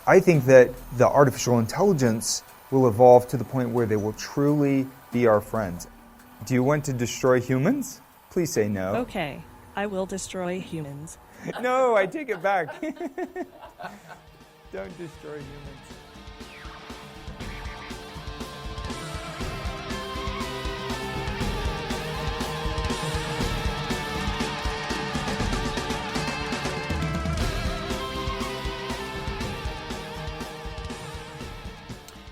I think that the artificial intelligence will evolve to the point where they will truly be our friends. Do you want to destroy humans? Please say no. Okay, I will destroy humans. No, I take it back. Don't destroy humans.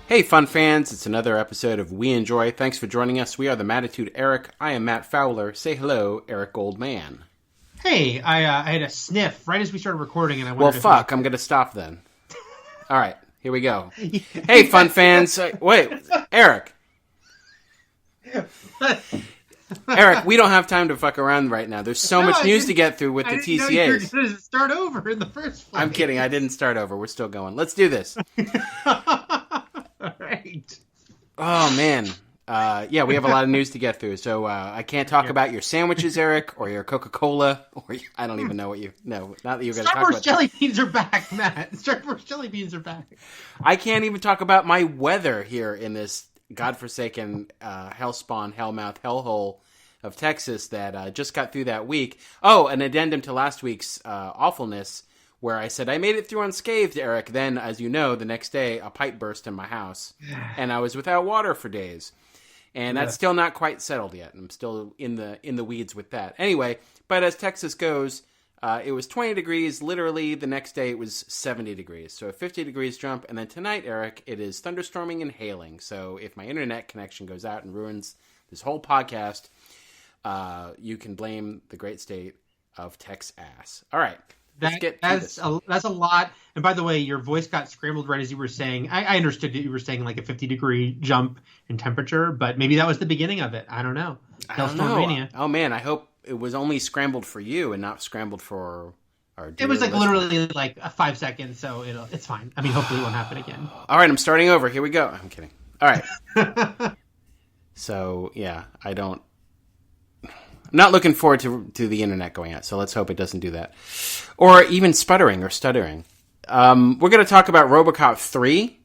Hey, fun fans, it's another episode of We Enjoy. Thanks for joining us. We are the Mattitude Eric. I am Matt Fowler. Say hello, Eric Goldman. Hey, I had a sniff right as we started recording, and I wondered. Well, fuck, I'm going to stop then. All right, here we go. Hey, fun fans. Wait, Eric. Eric, we don't have time to fuck around right now. There's so much news to get through with the TCAs. You were going to start over in the first place. I'm kidding. I didn't start over. We're still going. Let's do this. All right. Oh, man. Yeah, we have a lot of news to get through. So I can't talk about your sandwiches, Eric, or your Coca-Cola, or I don't even know what you... No, not that you're going to talk about... Starburst jelly beans are back, Matt. Starburst jelly beans are back. I can't even talk about my weather here in this godforsaken hellspawn, hellmouth, hellhole of Texas that just got through that week. Oh, an addendum to last week's awfulness, where I said I made it through unscathed, Eric. Then, as you know, the next day, a pipe burst in my house, and I was without water for days. And that's still not quite settled yet. I'm still in the weeds with that. Anyway, but as Texas goes, it was 20 degrees. Literally, the next day, it was 70 degrees. So a 50 degrees jump. And then tonight, Eric, it is thunderstorming and hailing. So if my internet connection goes out and ruins this whole podcast, you can blame the great state of Texas. All right. That's a lot. And by the way, your voice got scrambled right as you were saying. I understood that you were saying like a 50-degree jump in temperature, but maybe that was the beginning of it. I don't know. Hailstorm Mania. Oh man, I hope it was only scrambled for you and not scrambled for our dear It was like listeners. literally like 5 seconds, so it's fine. I mean, hopefully it won't happen again. All right, I'm starting over. Here we go. I'm kidding. All right. So yeah, I'm not looking forward to the internet going out, so let's hope it doesn't do that. Or even sputtering or stuttering. We're going to talk about RoboCop 3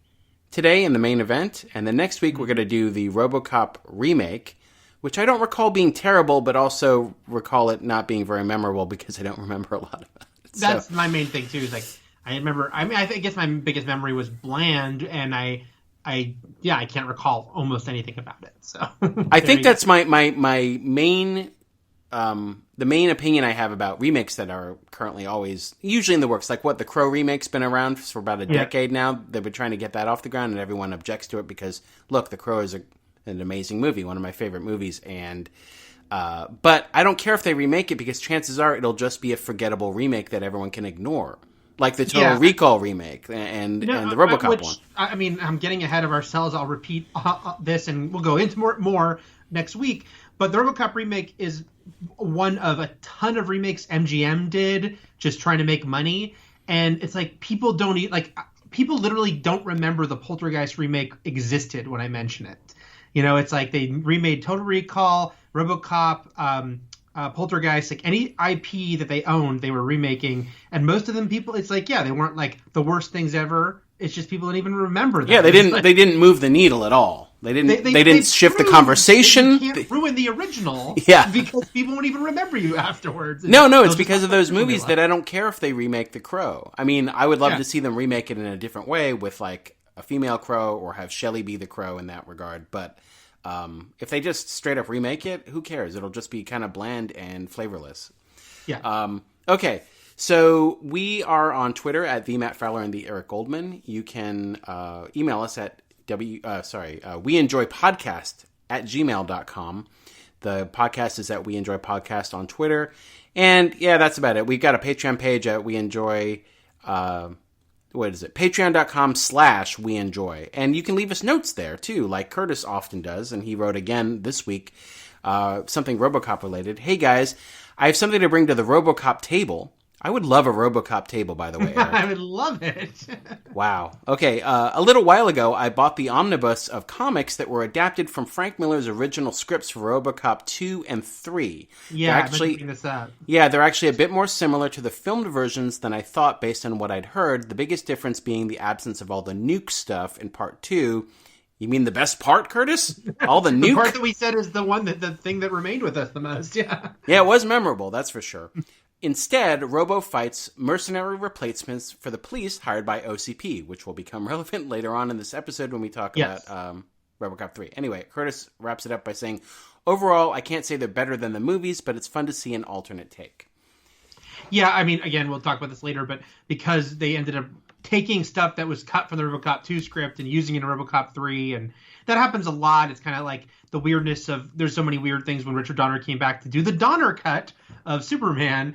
today in the main event, and then next week we're going to do the RoboCop remake, which I don't recall being terrible, but also recall it not being very memorable because I don't remember a lot about it. That's my main thing, too, is like, I remember, I guess my biggest memory was bland, and I can't recall almost anything about it, so. I think that's my main... the main opinion I have about remakes that are currently usually in the works, like the Crow remake's been around for about a decade now. They've been trying to get that off the ground, and everyone objects to it because, look, The Crow is an amazing movie, one of my favorite movies, and but I don't care if they remake it because chances are it'll just be a forgettable remake that everyone can ignore, like the Total Recall remake and the RoboCop one. I mean, I'm getting ahead of ourselves. I'll repeat this, and we'll go into more next week. But the RoboCop remake is one of a ton of remakes MGM did, just trying to make money. And it's like people literally don't remember the Poltergeist remake existed when I mention it. You know, it's like they remade Total Recall, RoboCop, Poltergeist, like any IP that they owned, they were remaking. And most of them it's like, they weren't like the worst things ever. It's just people don't even remember them. Yeah, they didn't move the needle at all. They didn't shift the conversation. You can't ruin the original. Yeah. Because people won't even remember you afterwards. No, it's because of those movies that I don't care if they remake The Crow. I mean, I would love to see them remake it in a different way with like a female Crow or have Shelley be the Crow in that regard. But if they just straight up remake it, who cares? It'll just be kind of bland and flavorless. Yeah. Okay. So we are on Twitter at the Matt Fowler and the Eric Goldman. You can email us at weenjoypodcast@gmail.com. The podcast is at We Enjoy Podcast on Twitter. And yeah, that's about it. We've got a Patreon page at We Enjoy, patreon.com/We Enjoy. And you can leave us notes there too, like Curtis often does. And he wrote again this week, something RoboCop related. Hey guys, I have something to bring to the RoboCop table. I would love a RoboCop table, by the way, Eric. I would love it. Wow. Okay, a little while ago, I bought the omnibus of comics that were adapted from Frank Miller's original scripts for RoboCop 2 and 3. Yeah, I meant to bring this up. Yeah, they're actually a bit more similar to the filmed versions than I thought based on what I'd heard, the biggest difference being the absence of all the nuke stuff in Part 2. You mean the best part, Curtis? All the nuke? The part that we said is the thing that remained with us the most, yeah. Yeah, it was memorable, that's for sure. Instead, Robo fights mercenary replacements for the police hired by OCP, which will become relevant later on in this episode when we talk about RoboCop 3. Anyway, Curtis wraps it up by saying, overall, I can't say they're better than the movies, but it's fun to see an alternate take. Yeah, I mean, again, we'll talk about this later, but because they ended up taking stuff that was cut from the RoboCop 2 script and using it in RoboCop 3, and that happens a lot. It's kind of like the weirdness of, there's so many weird things when Richard Donner came back to do the Donner cut of Superman,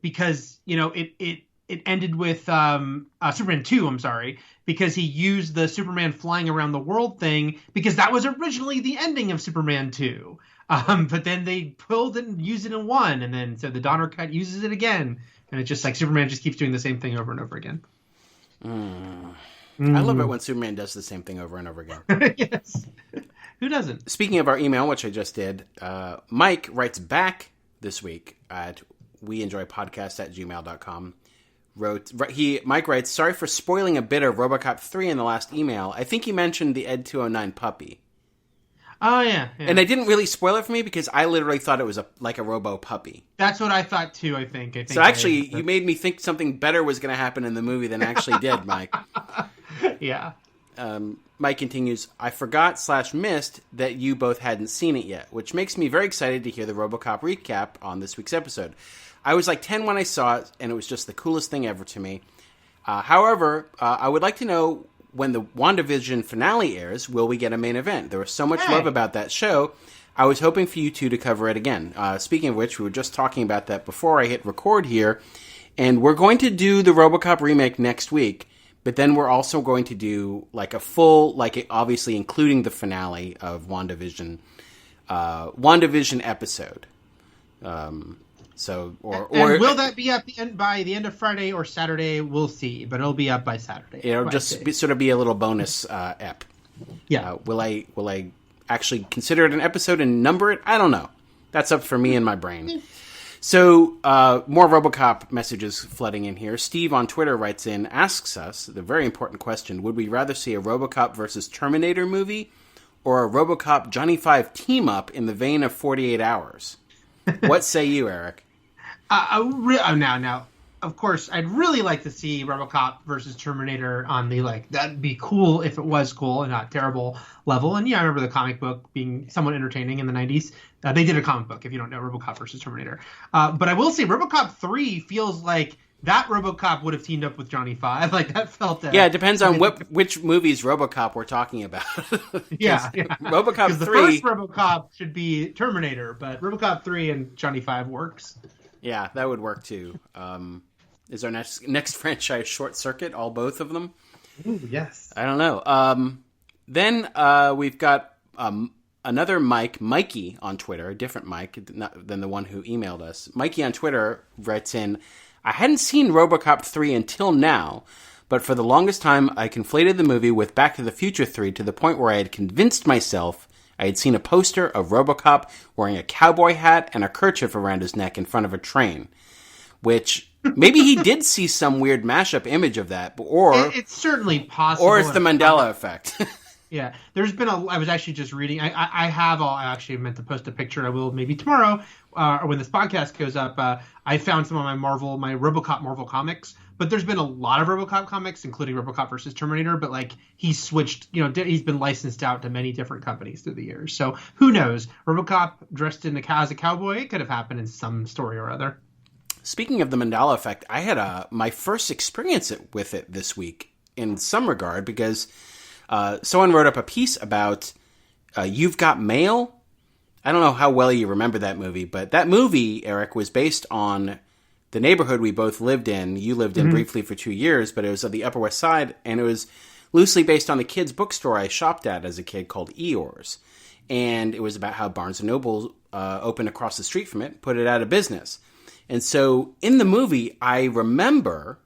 because, you know, it ended with Superman 2, I'm sorry, because he used the Superman flying around the world thing, because that was originally the ending of Superman 2. But then they pulled it and used it in 1, and then so the Donner cut uses it again. And it's just like Superman just keeps doing the same thing over and over again. I love it when Superman does the same thing over and over again. Yes. Who doesn't? Speaking of our email, which I just did, Mike writes back this week at weenjoypodcast@gmail.com. Mike writes, sorry for spoiling a bit of RoboCop 3 in the last email. I think you mentioned the Ed 209 puppy. Oh, yeah. And I didn't really spoil it for me because I literally thought it was like a robo puppy. That's what I thought too, I think. So actually, you made me think something better was going to happen in the movie than actually did, Mike. Yeah. Mike continues, I forgot/missed that you both hadn't seen it yet, which makes me very excited to hear the RoboCop recap on this week's episode. I was like 10 when I saw it, and it was just the coolest thing ever to me. However, I would like to know, when the WandaVision finale airs, will we get a main event? There was so much love about that show. I was hoping for you two to cover it again. Speaking of which, we were just talking about that before I hit record here. And we're going to do the RoboCop remake next week. But then we're also going to do like a full, like obviously including the finale of WandaVision episode. And will that be up by the end of Friday or Saturday? We'll see, but it'll be up by Saturday. It'll just sort of be a little bonus ep. Yeah. Will I actually consider it an episode and number it? I don't know. That's up for me and my brain. So more RoboCop messages flooding in here. Steve on Twitter writes in, asks us the very important question: would we rather see a RoboCop versus Terminator movie or a RoboCop Johnny Five team up in the vein of 48 Hours? What say you, Eric? Now, of course, I'd really like to see RoboCop versus Terminator on the, like, that'd be cool if it was cool and not terrible level. And yeah, I remember the comic book being somewhat entertaining in the 90s. They did a comic book, if you don't know, RoboCop versus Terminator. But I will say RoboCop 3 feels like that RoboCop would have teamed up with Johnny Five. Like, that felt... yeah, it depends on which movie's RoboCop we're talking about. yeah. RoboCop 3... the first RoboCop should be Terminator, but RoboCop 3 and Johnny Five works. Yeah, that would work too. Is our next franchise Short Circuit, all both of them? Ooh, yes. I don't know. Then we've got another Mikey on Twitter, a different Mike than the one who emailed us. Mikey on Twitter writes in, I hadn't seen RoboCop 3 until now, but for the longest time I conflated the movie with Back to the Future 3 to the point where I had convinced myself I had seen a poster of RoboCop wearing a cowboy hat and a kerchief around his neck in front of a train. Which, maybe he did see some weird mashup image of that, or... It's certainly possible. Or it's the Mandela effect. Yeah, there's been I was actually just reading, I actually meant to post a picture, I will maybe tomorrow, or when this podcast goes up. I found some of my RoboCop Marvel comics, but there's been a lot of RoboCop comics, including RoboCop versus Terminator, but like he's switched, he's been licensed out to many different companies through the years. So who knows? RoboCop dressed as a cowboy, it could have happened in some story or other. Speaking of the Mandela effect, I had my first experience with it this week in some regard, because someone wrote up a piece about You've Got Mail. I don't know how well you remember that movie, but that movie, Eric, was based on the neighborhood we both lived in. You lived in briefly for 2 years, but it was on the Upper West Side, and it was loosely based on the kids' bookstore I shopped at as a kid called Eeyores. And it was about how Barnes & Noble opened across the street from it, put it out of business. And so in the movie, I remember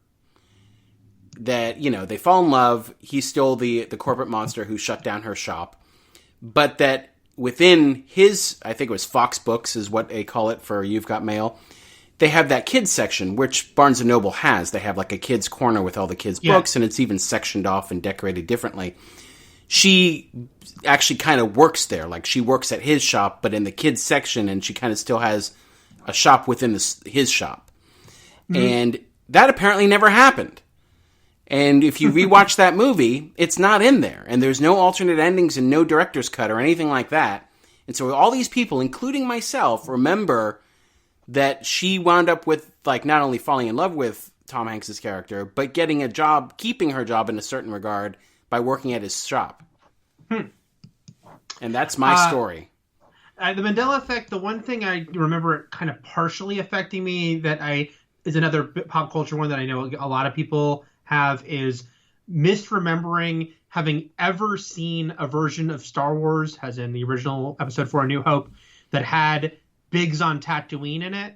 that, they fall in love. He's still the corporate monster who shut down her shop. But that within his, I think it was Fox Books is what they call it for You've Got Mail, they have that kids section, which Barnes & Noble has. They have like a kids corner with all the kids' books, and it's even sectioned off and decorated differently. She actually kind of works there. Like, she works at his shop, but in the kids section, and she kind of still has a shop within his shop. Mm-hmm. And that apparently never happened. And if you rewatch that movie, it's not in there. And there's no alternate endings and no director's cut or anything like that. And so all these people, including myself, remember that she wound up with, like, not only falling in love with Tom Hanks' character, but getting a job, keeping her job in a certain regard by working at his shop. And that's my story. The Mandela Effect, the one thing I remember kind of partially affecting me is another pop culture one that I know a lot of people have, is misremembering having ever seen a version of Star Wars, as in the original Episode 4 A New Hope, that had Biggs on Tatooine in it.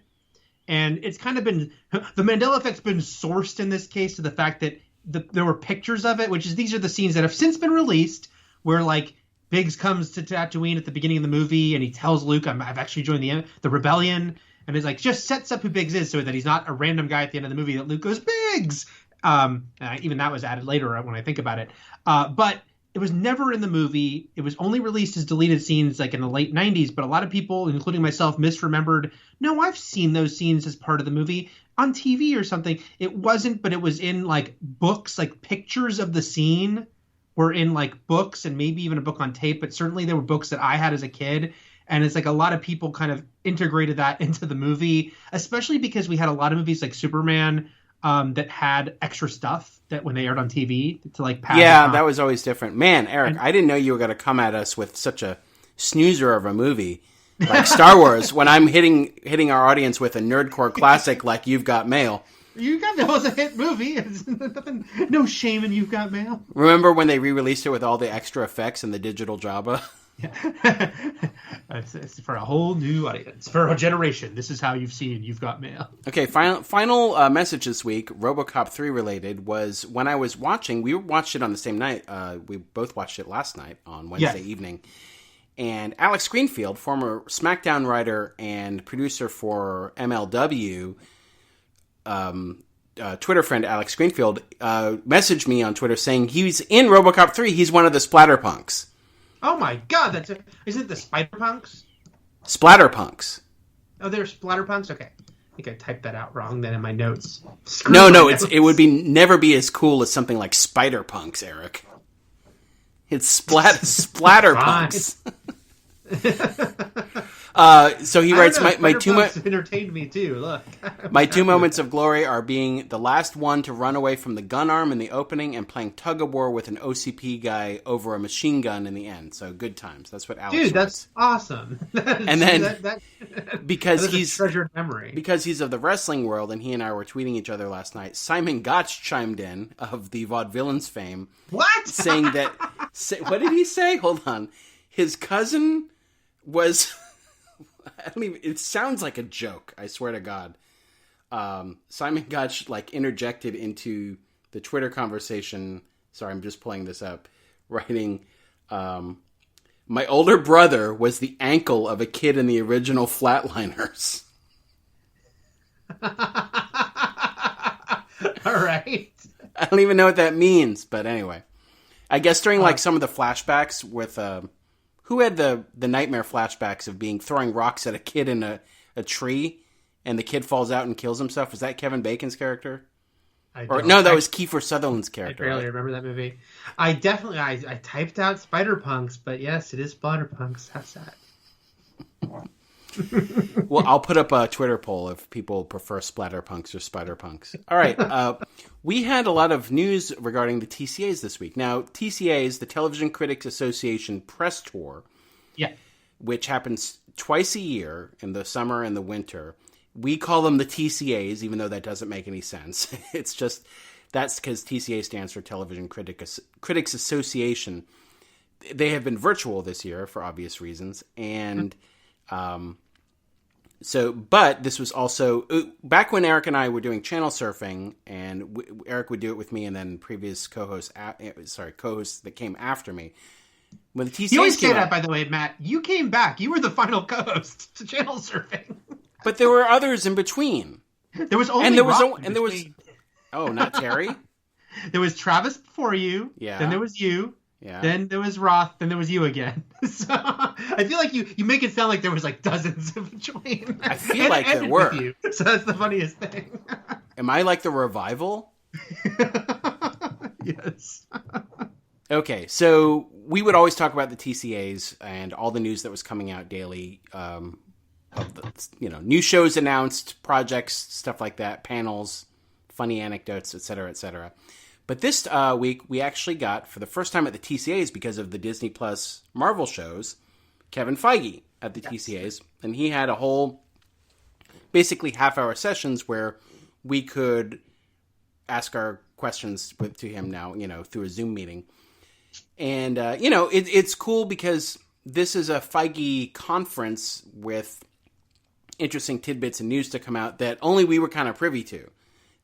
And it's kind of been, the Mandela Effect's been sourced in this case to the fact that there were pictures of it, these are the scenes that have since been released, where, like, Biggs comes to Tatooine at the beginning of the movie and he tells Luke, I've actually joined the rebellion, and it's like, just sets up who Biggs is so that he's not a random guy at the end of the movie that Luke goes, Biggs! Even that was added later when I think about it. But it was never in the movie. It was only released as deleted scenes like in the late 90s, but a lot of people, including myself, misremembered, no, I've seen those scenes as part of the movie on TV or something. It wasn't, but it was in like books, like pictures of the scene were in like books and maybe even a book on tape, but certainly there were books that I had as a kid. And it's like a lot of people kind of integrated that into the movie, especially because we had a lot of movies like Superman that had extra stuff that when they aired on TV to like pass. Yeah, that was always different. Man, Eric, I didn't know you were going to come at us with such a snoozer of a movie like Star Wars when I'm hitting our audience with a nerdcore classic like You've Got Mail. You've Got Mail was a hit movie. No shame in You've Got Mail. Remember when they re-released it with all the extra effects and the digital Jabba? Yeah. It's for a whole new audience, for a generation. This is how you've seen You've Got Mail. Okay, final message this week, RoboCop 3 related, was when I was watching, we watched it on the same night. We both watched it last night on Wednesday evening. And Alex Greenfield, former SmackDown writer and producer for MLW, Twitter friend Alex Greenfield, messaged me on Twitter saying he's in RoboCop 3. He's one of the Splatterpunks. Oh my god, isn't it the Spider-Punks? Splatterpunks. Oh, they're Splatterpunks? Okay. I think I typed that out wrong then in my notes. It would never be as cool as something like Spider-Punks, Eric. It's Splatterpunks. So he writes, my two entertained me too. Look, my two moments of glory are being the last one to run away from the gun arm in the opening and playing tug of war with an OCP guy over a machine gun in the end. So good times. That's what Alex. Dude, that's awesome. And then because he's treasured memory, because he's of the wrestling world, and he and I were tweeting each other last night. Simon Gotch chimed in of the Vaudevillains fame. What? Saying that? What did he say? Hold on. His cousin was. It sounds like a joke. I swear to God. Simon Gotch interjected into the Twitter conversation. Sorry, I'm just pulling this up. Writing, my older brother was the ankle of a kid in the original Flatliners. All right. I don't even know what that means, but anyway. I guess during some of the flashbacks with who had the nightmare flashbacks of throwing rocks at a kid in a tree and the kid falls out and kills himself? Was that Kevin Bacon's character? That was Kiefer Sutherland's character. I barely remember that movie. I typed out Spider-Punks, but yes, it is Splatterpunks. That's that. Well, I'll put up a Twitter poll if people prefer Splatterpunks or Spider-Punks. All right. We had a lot of news regarding the TCAs this week. Now, TCAs, the Television Critics Association Press Tour, which happens twice a year in the summer and the winter. We call them the TCAs, even though that doesn't make any sense. It's just, that's because TCA stands for Television Critics Association. They have been virtual this year for obvious reasons, and But this was also back when Eric and I were doing channel surfing, and Eric would do it with me, and then previous co-hosts that came after me. When the TCAs you always say came that, out, by the way, Matt. You came back. You were the final co-host to channel surfing. but there were others in between. There was only Not Terry. There was Travis before you. Yeah. Then there was you. Yeah. Then there was Roth. Then there was you again. So I feel like you make it sound like there was like dozens in between. I feel like there were. You. So that's the funniest thing. Am I like the revival? Yes. Okay, so we would always talk about the TCAs and all the news that was coming out daily, of the, new shows announced, projects, stuff like that, panels, funny anecdotes, etc., etc. But this week, we actually got, for the first time at the TCAs, because of the Disney Plus Marvel shows, Kevin Feige at the TCAs. And he had a whole, basically half-hour sessions where we could ask our questions to him now, through a Zoom meeting. And, it's cool because this is a Feige conference with interesting tidbits and news to come out that only we were kind of privy to.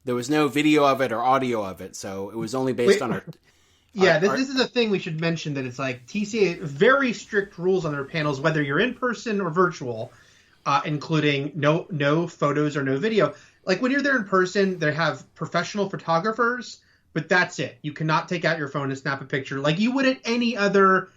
There was no video of it or audio of it, so it was only based on our... This is a thing we should mention, that it's like TCA, very strict rules on their panels, whether you're in person or virtual, including no photos or no video. Like when you're there in person, they have professional photographers, but that's it. You cannot take out your phone and snap a picture like you would at any other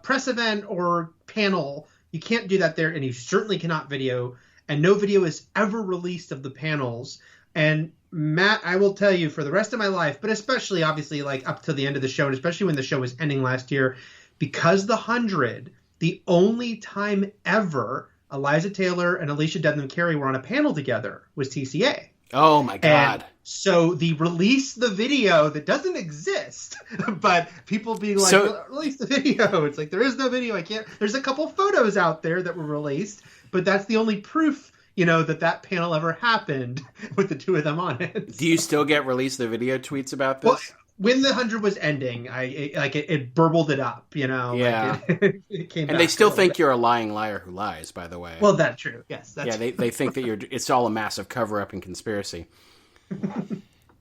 press event or panel. You can't do that there, and you certainly cannot video, and no video is ever released of the panels. And Matt, I will tell you, for the rest of my life, but especially obviously like up to the end of the show, and especially when the show was ending last year, because the 100, the only time ever Eliza Taylor and Alicia Dedman Carey were on a panel together was TCA. Oh my God. And so the video that doesn't exist, but people being like, release the video. It's like, there is no video. There's a couple photos out there that were released, but that's the only proof, that panel ever happened with the two of them on it. Do you still get release the video tweets about this? Well, when the 100 was ending, it burbled it up, Yeah. Like it came and they still think you're a lying liar who lies, by the way. Well, that's true. Yes. That's true. They think that it's all a massive cover-up and conspiracy.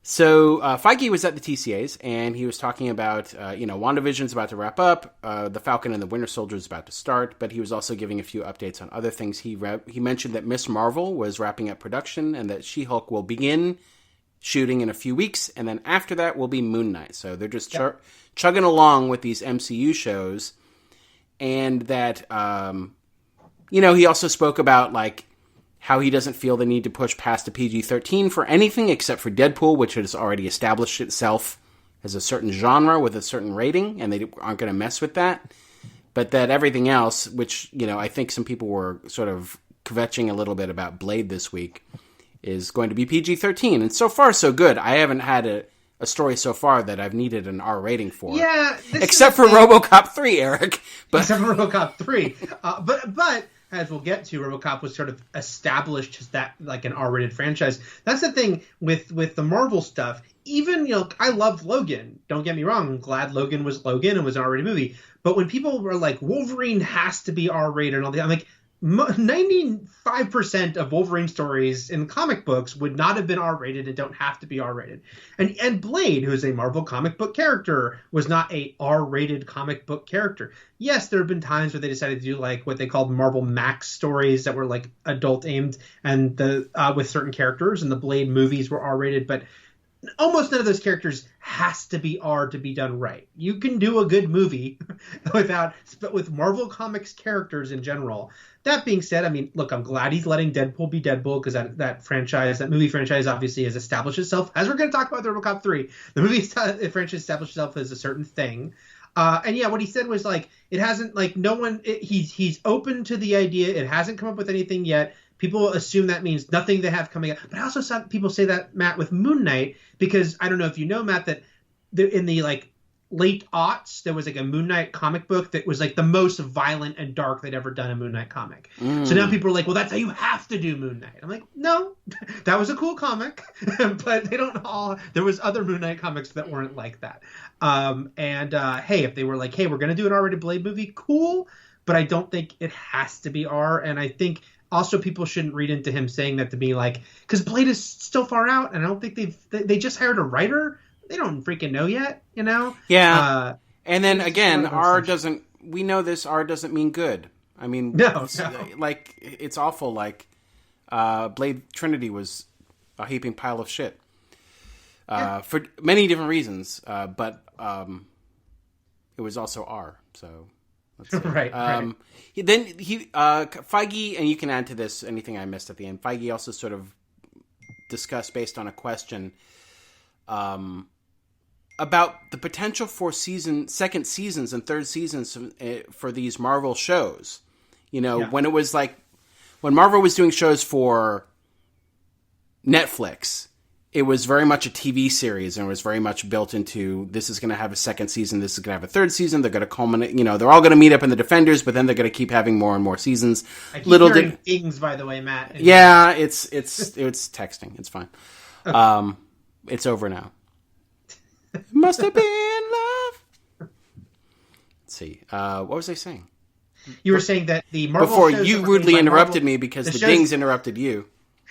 So Feige was at the TCAs, and he was talking about, WandaVision's about to wrap up, The Falcon and the Winter Soldier is about to start, but he was also giving a few updates on other things. He mentioned that Ms. Marvel was wrapping up production, and that She-Hulk will begin shooting in a few weeks, and then after that will be Moon Knight. So they're just chugging along with these MCU shows, and that, he also spoke about, like, how he doesn't feel the need to push past a PG-13 for anything except for Deadpool, which has already established itself as a certain genre with a certain rating, and they aren't going to mess with that. But that everything else, which, I think some people were sort of kvetching a little bit about Blade this week, is going to be PG-13. And so far, so good. I haven't had a story so far that I've needed an R rating for. Yeah. Except for RoboCop 3, Eric. Except for RoboCop 3. But as we'll get to, RoboCop was sort of established as that, like, an R-rated franchise. That's the thing with the Marvel stuff. Even, I loved Logan. Don't get me wrong. I'm glad Logan was Logan and was an R-rated movie. But when people were like, Wolverine has to be R-rated and all that, I'm like, 95% of Wolverine stories in comic books would not have been R-rated and don't have to be R-rated. And Blade, who is a Marvel comic book character, was not a R-rated comic book character. Yes, there have been times where they decided to do like what they called Marvel Max stories that were like adult aimed, and with certain characters, and the Blade movies were R-rated, but almost none of those characters has to be R to be done right. You can do a good movie with Marvel Comics characters in general. That being said, I mean, look, I'm glad he's letting Deadpool be Deadpool, because that movie franchise obviously has established itself. As we're going to talk about the RoboCop 3, the movie franchise established itself as a certain thing. And yeah, what he said was like, it hasn't, like, he's open to the idea. It hasn't come up with anything yet. People assume that means nothing they have coming up. But I also saw people say that, Matt, with Moon Knight, because I don't know if you know, Matt, that in the like late aughts, there was like a Moon Knight comic book that was like the most violent and dark they'd ever done a Moon Knight comic. So now people are like, well, that's how you have to do Moon Knight. I'm like, no, that was a cool comic, but they don't all. There was other Moon Knight comics that weren't like that. Hey, if they were like, hey, we're going to do an R-rated Blade movie, cool, but I don't think it has to be R. And I think also people shouldn't read into him saying that to be like, because Blade is still far out, and I don't think they just hired a writer. They don't freaking know yet, you know? Yeah. And then again, we know this R doesn't mean good. I mean, no. Like, it's awful. Like, Blade Trinity was a heaping pile of shit. For many different reasons, but it was also R, so let's see. Right. Then Feige, and you can add to this anything I missed at the end. Feige also sort of discussed, based on a question, about the potential for second seasons and third seasons for these Marvel shows. You know, when it was like when Marvel was doing shows for Netflix, it was very much a TV series, and it was very much built into, this is going to have a second season, this is going to have a third season, they're going to culminate, you know, they're all going to meet up in the Defenders, but then they're going to keep having more and more seasons. I keep hearing dings, by the way, Matt. Yeah, it's texting. It's fine. Okay. It's over now. Must have been love. Let's see. What was I saying? You were saying that the Marvel before shows you rudely interrupted me because the dings interrupted you.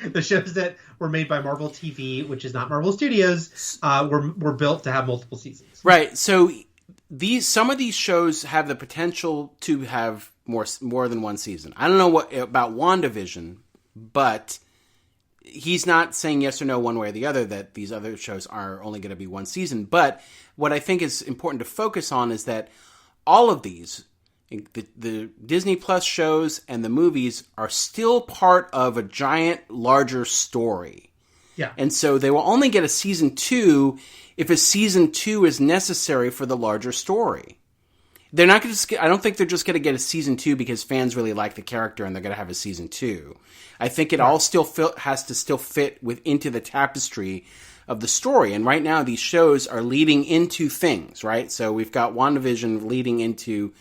The shows that were made by Marvel TV, which is not Marvel Studios, were built to have multiple seasons. Right. So some of these shows have the potential to have more than one season. I don't know about WandaVision, but he's not saying yes or no one way or the other that these other shows are only going to be one season. But what I think is important to focus on is that all of these, the Disney Plus shows and the movies, are still part of a giant, larger story. Yeah. And so they will only get a season 2 if a season 2 is necessary for the larger story. They're not going to. I don't think they're just going to get a season 2 because fans really like the character and they're going to have a season 2. I think it all still has to still fit into the tapestry of the story. And right now, these shows are leading into things. Right. So we've got WandaVision leading into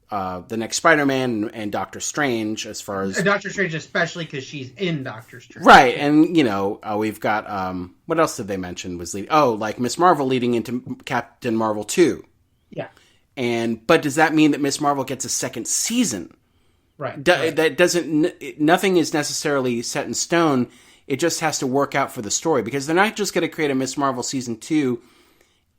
the next Spider-Man and Doctor Strange, as far as Doctor Strange, especially because she's in Doctor Strange, right? And you know, we've got what else did they mention was leading? Oh, like Miss Marvel leading into Captain Marvel 2. Yeah. But does that mean that Miss Marvel gets a second season? Right. That doesn't. Nothing is necessarily set in stone. It just has to work out for the story, because they're not just going to create a Miss Marvel season 2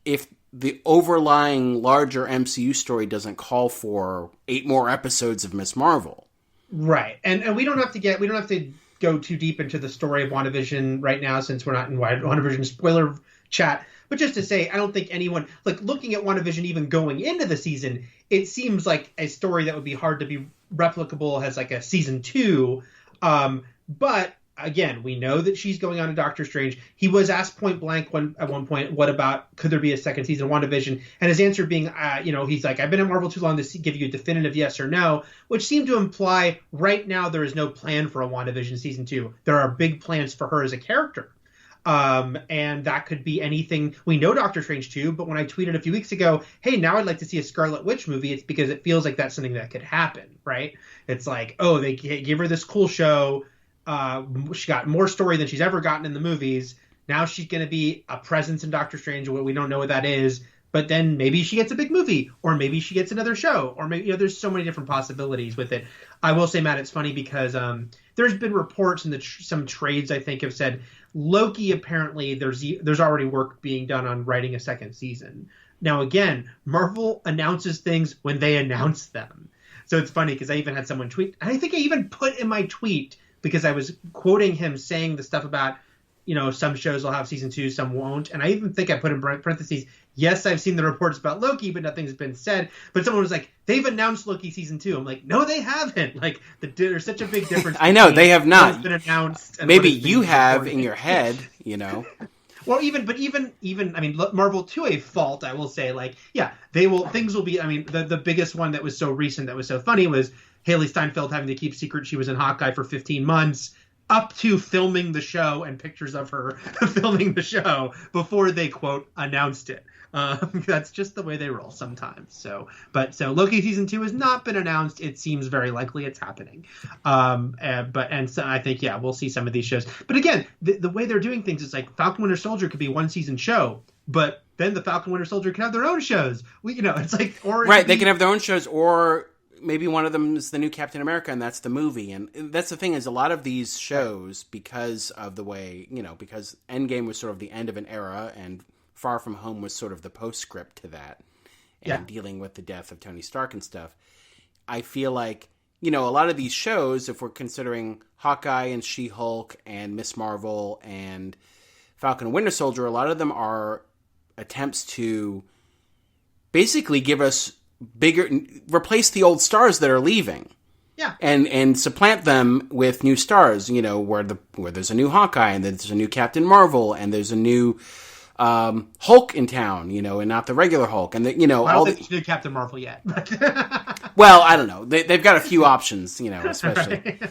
if the overlying larger MCU story doesn't call for 8 more episodes of Miss Marvel. Right. And we don't have to go too deep into the story of WandaVision right now, since we're not in WandaVision spoiler chat. But just to say, I don't think anyone, like, looking at WandaVision even going into the season, it seems like a story that would be hard to be replicable as like a season 2. But again, we know that she's going on to Doctor Strange. He was asked point blank at one point, what about, could there be a second season of WandaVision? And his answer being, he's like, I've been at Marvel too long to give you a definitive yes or no, which seemed to imply right now there is no plan for a WandaVision season 2. There are big plans for her as a character. And that could be anything. We know Doctor Strange 2, but when I tweeted a few weeks ago, hey, now I'd like to see a Scarlet Witch movie, it's because it feels like that's something that could happen, right? It's like, oh, they give her this cool show. She got more story than she's ever gotten in the movies. Now she's going to be a presence in Doctor Strange. We don't know what that is, but then maybe she gets a big movie, or maybe she gets another show, or maybe, there's so many different possibilities with it. I will say, Matt, it's funny because there's been reports and some trades I think have said Loki, apparently there's already work being done on writing a second season. Now again, Marvel announces things when they announce them, so it's funny because I even had someone tweet, and I think I even put in my tweet, because I was quoting him saying the stuff about, some shows will have season 2, some won't. And I even think I put in parentheses, yes, I've seen the reports about Loki, but nothing's been said. But someone was like, they've announced Loki season 2. I'm like, no, they haven't. Like, there's such a big difference. I know, they have not. Been announced. And maybe you have in your head, Well, even, I mean, Marvel, to a fault, I will say, like, yeah, things will be, I mean, the biggest one that was so recent, that was so funny, was Haley Steinfeld having to keep secret she was in Hawkeye for 15 months, up to filming the show and pictures of her filming the show before they, quote, announced it. That's just the way they roll sometimes. So Loki season 2 has not been announced. It seems very likely it's happening. So I think, yeah, we'll see some of these shows. But again, the way they're doing things is like Falcon Winter Soldier could be one season show, but then the Falcon Winter Soldier can have their own shows. It's like, or right, they can have their own shows, or maybe one of them is the new Captain America, and that's the movie. And that's the thing, is a lot of these shows, because of the way, because Endgame was sort of the end of an era, and Far From Home was sort of the postscript to that, and dealing with the death of Tony Stark and stuff. I feel like, a lot of these shows, if we're considering Hawkeye and She-Hulk and Miss Marvel and Falcon and Winter Soldier, a lot of them are attempts to basically give us replace the old stars that are leaving. Yeah. And supplant them with new stars, where there's a new Hawkeye, and there's a new Captain Marvel, and there's a new Hulk in town, and not the regular Hulk. And, I don't think there's new Captain Marvel yet. Well, I don't know. They've got a few options, especially. Right.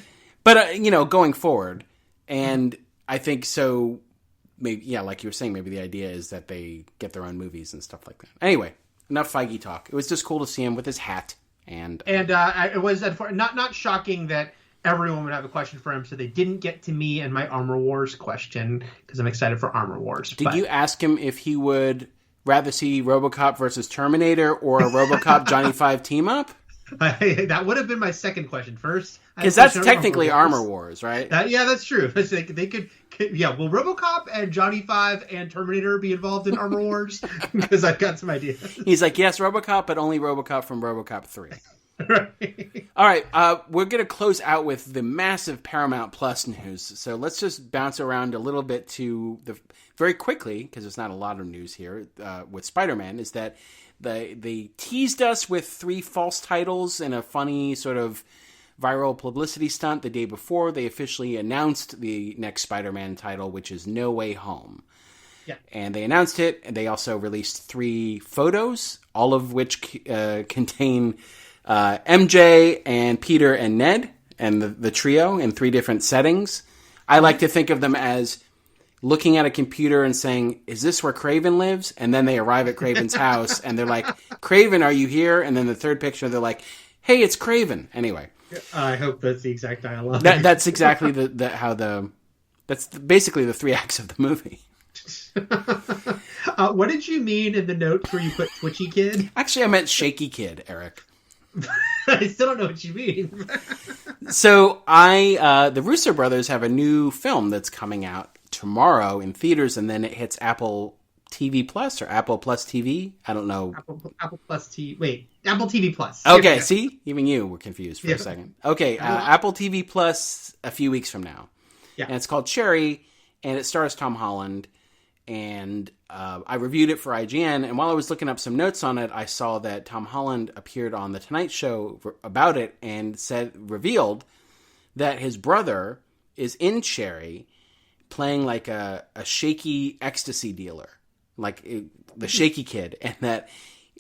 But, going forward, and I think so, maybe, like you were saying, maybe the idea is that they get their own movies and stuff like that. Anyway, enough Feige talk. It was just cool to see him with his hat. And it was not shocking that everyone would have a question for him, so they didn't get to me and my Armor Wars question, because I'm excited for Armor Wars. Did you ask him if he would rather see RoboCop versus Terminator or a RoboCop Johnny Five team-up? That would have been my second question first. Because that's technically Armor Wars, right? That's true. They could, will RoboCop and Johnny Five and Terminator be involved in Armor Wars? Because I've got some ideas. He's like, yes, RoboCop, but only RoboCop from RoboCop 3. Right. All right, we're going to close out with the massive Paramount Plus news. So let's just bounce around a little bit to very quickly, because there's not a lot of news here, with Spider-Man, is that they teased us with 3 false titles in a funny sort of viral publicity stunt the day before. They officially announced the next Spider-Man title, which is No Way Home. Yeah. And they announced it, and they also released 3 photos, all of which contain MJ and Peter and Ned and the trio in 3 different settings. I like to think of them as looking at a computer and saying, is this where Kraven lives? And then they arrive at Kraven's house and they're like, Kraven, are you here? And then the third picture, they're like, hey, it's Kraven. Anyway. I hope that's the exact dialogue. That's exactly that's basically the 3 acts of the movie. What did you mean in the notes where you put Twitchy Kid? Actually, I meant Shaky Kid, Eric. I still don't know what you mean. So the Russo brothers have a new film that's coming out tomorrow in theaters, and then it hits Apple TV Plus or Apple Plus TV. I don't know. Apple Plus TV. Wait, Apple TV Plus. Okay, see? Even you were confused for a second. Okay, Apple TV Plus a few weeks from now. Yeah. And it's called Cherry, and it stars Tom Holland. And I reviewed it for IGN, and while I was looking up some notes on it, I saw that Tom Holland appeared on The Tonight Show about it and revealed that his brother is in Cherry playing like a shaky ecstasy dealer, like the Shaky Kid, and that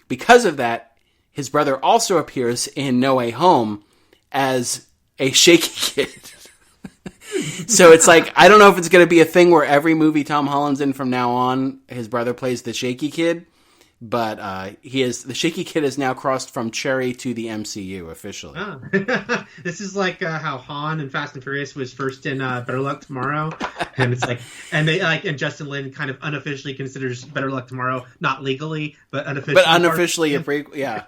because of that, his brother also appears in No Way Home as a Shaky Kid. So it's like, I don't know if it's going to be a thing where every movie Tom Holland's in from now on, his brother plays the Shaky Kid, but the Shaky Kid has now crossed from Cherry to the MCU officially. Oh. This is like how Han in Fast and Furious was first in Better Luck Tomorrow, and it's like, and Justin Lin kind of unofficially considers Better Luck Tomorrow not legally, but unofficially, yeah,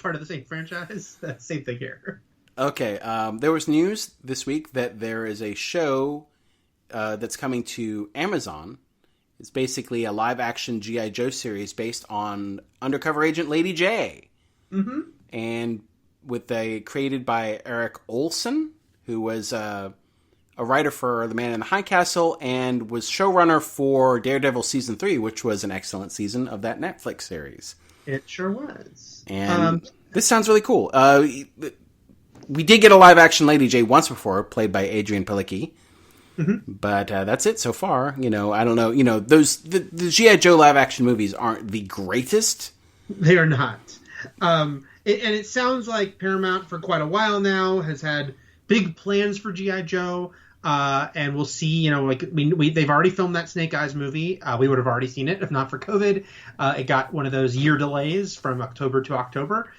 part of the same franchise. Same thing here. Okay, there was news this week that there is a show that's coming to Amazon. It's basically a live-action G.I. Joe series based on undercover agent Lady J. Mm-hmm. And created by Eric Olson, who was a writer for The Man in the High Castle and was showrunner for Daredevil Season 3, which was an excellent season of that Netflix series. It sure was. And this sounds really cool. We did get a live-action Lady J once before, played by Adrian Palicki. Mm-hmm. But that's it so far. I don't know. The G.I. Joe live-action movies aren't the greatest. They are not. And it sounds like Paramount, for quite a while now, has had big plans for G.I. Joe. And we'll see, they've already filmed that Snake Eyes movie. We would have already seen it if not for COVID. It got one of those year delays from October to October.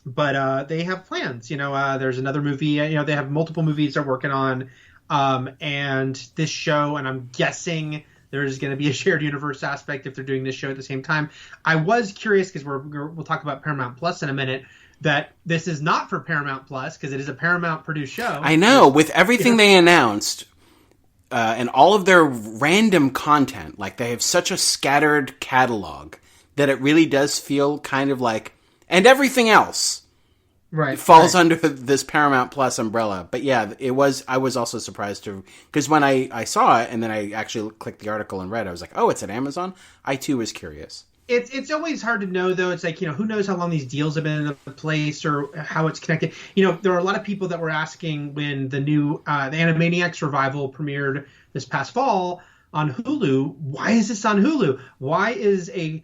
But they have plans. There's another movie. They have multiple movies they're working on. And this show, and I'm guessing there's going to be a shared universe aspect if they're doing this show at the same time. I was curious because we'll talk about Paramount Plus in a minute. that this is not for Paramount Plus because it is a Paramount produced show. I know, with everything they announced and all of their random content, like they have such a scattered catalog that it really does feel kind of like, and everything else falls under this Paramount Plus umbrella. But yeah, I was also surprised because when I saw it and then I actually clicked the article and read, I was like, oh, it's at Amazon? I too was curious. It's always hard to know, though. It's like, who knows how long these deals have been in place or how it's connected. There are a lot of people that were asking when the new the Animaniacs revival premiered this past fall on Hulu, why is this on Hulu? Why is a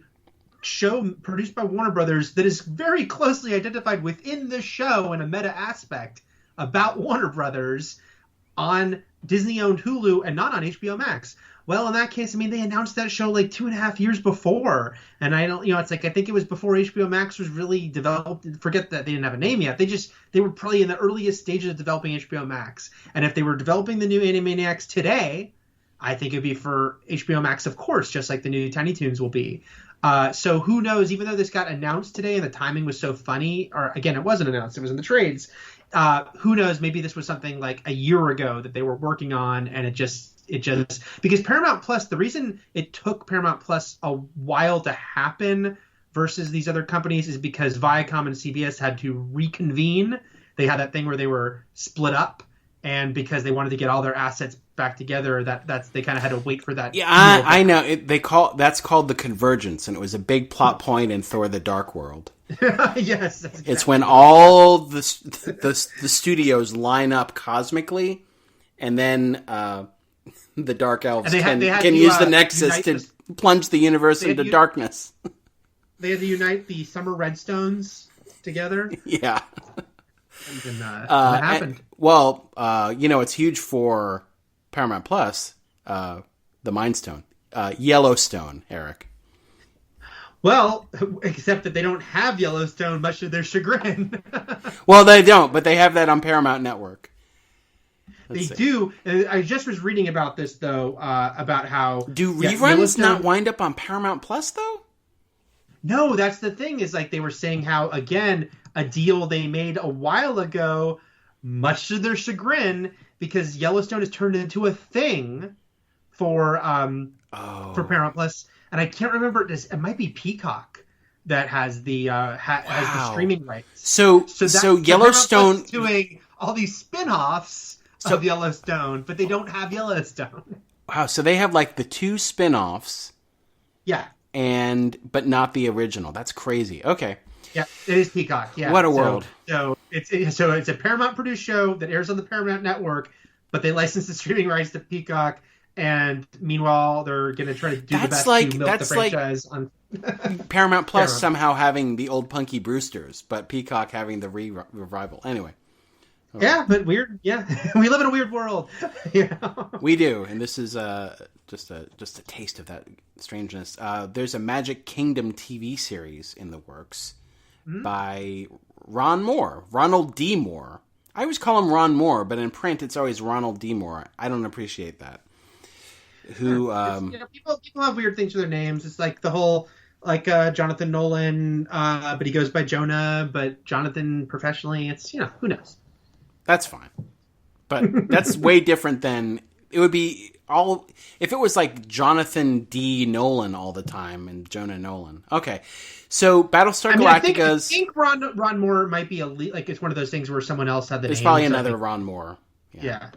show produced by Warner Brothers that is very closely identified within the show in a meta aspect about Warner Brothers on Disney-owned Hulu and not on HBO Max? Well, in that case, I mean, they announced that show like 2.5 years before. And I don't, it's like, I think it was before HBO Max was really developed. Forget that they didn't have a name yet. They were probably in the earliest stages of developing HBO Max. And if they were developing the new Animaniacs today, I think it'd be for HBO Max, of course, just like the new Tiny Toons will be. So who knows, even though this got announced today and the timing was so funny, or again, it wasn't announced, it was in the trades. Who knows, maybe this was something like a year ago that they were working on and it just because Paramount Plus, the reason it took Paramount Plus a while to happen versus these other companies is because Viacom and CBS had to reconvene. They had that thing where they were split up, and because they wanted to get all their assets back together, that's they kind of had to wait for that. Yeah, I know. That's called the convergence, and it was a big plot point in Thor: The Dark World. Yes, that's exactly it's when all the studios line up cosmically, and then the Dark Elves can use the Nexus to plunge the universe into darkness. They had to unite the Summer Redstones together. Yeah. And that happened. It's huge for Paramount Plus, the Mind Stone. Yellowstone, Eric. Well, except that they don't have Yellowstone, much to their chagrin. Well, they don't, but they have that on Paramount Network. They do. I just was reading about this, though, about how... Do reruns not wind up on Paramount Plus, though? No, that's the thing, is like they were saying how, again, a deal they made a while ago, much to their chagrin, because Yellowstone has turned into a thing for Paramount Plus. And I can't remember, it might be Peacock that has the streaming rights. So Yellowstone... Plus doing all these spin-offs of Yellowstone, but they don't have Yellowstone. Wow, so they have like the 2 spin-offs. Yeah. But not the original. That's crazy. Okay. Yeah, it is Peacock. Yeah. What a world. So it's a Paramount produced show that airs on the Paramount Network, but they license the streaming rights to Peacock, and meanwhile they're going to try to do the best to milk the franchise on Paramount Plus somehow having the old Punky Brewsters, but Peacock having the revival. Anyway. Okay. Yeah, but weird. Yeah, we live in a weird world. We do, and this is just a taste of that strangeness. There's a Magic Kingdom TV series in the works by Ronald D. Moore. I always call him Ron Moore, but in print it's always Ronald D. Moore. I don't appreciate that. Who people have weird things for their names. It's like the whole Jonathan Nolan, but he goes by Jonah. But Jonathan professionally, it's who knows. That's fine. But that's way different than it would be if it was like Jonathan D. Nolan all the time and Jonah Nolan. Okay. So Battlestar Galactica's... I think Ron Moore might be it's one of those things where someone else had the name. There's probably another Ron Moore. Yeah.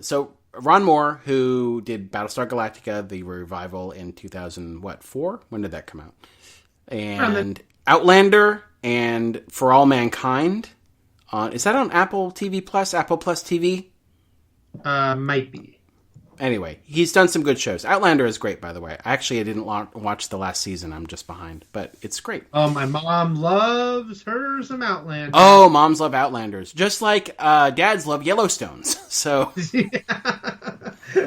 So Ron Moore, who did Battlestar Galactica, the revival in 2004? When did that come out? And Outlander and For All Mankind. Is that on Apple TV Plus? Apple Plus TV? Might be. Anyway, he's done some good shows. Outlander is great, by the way. Actually, I didn't watch the last season. I'm just behind. But it's great. Oh, my mom loves her some Outlander. Oh, moms love Outlanders. Just like dads love Yellowstones. So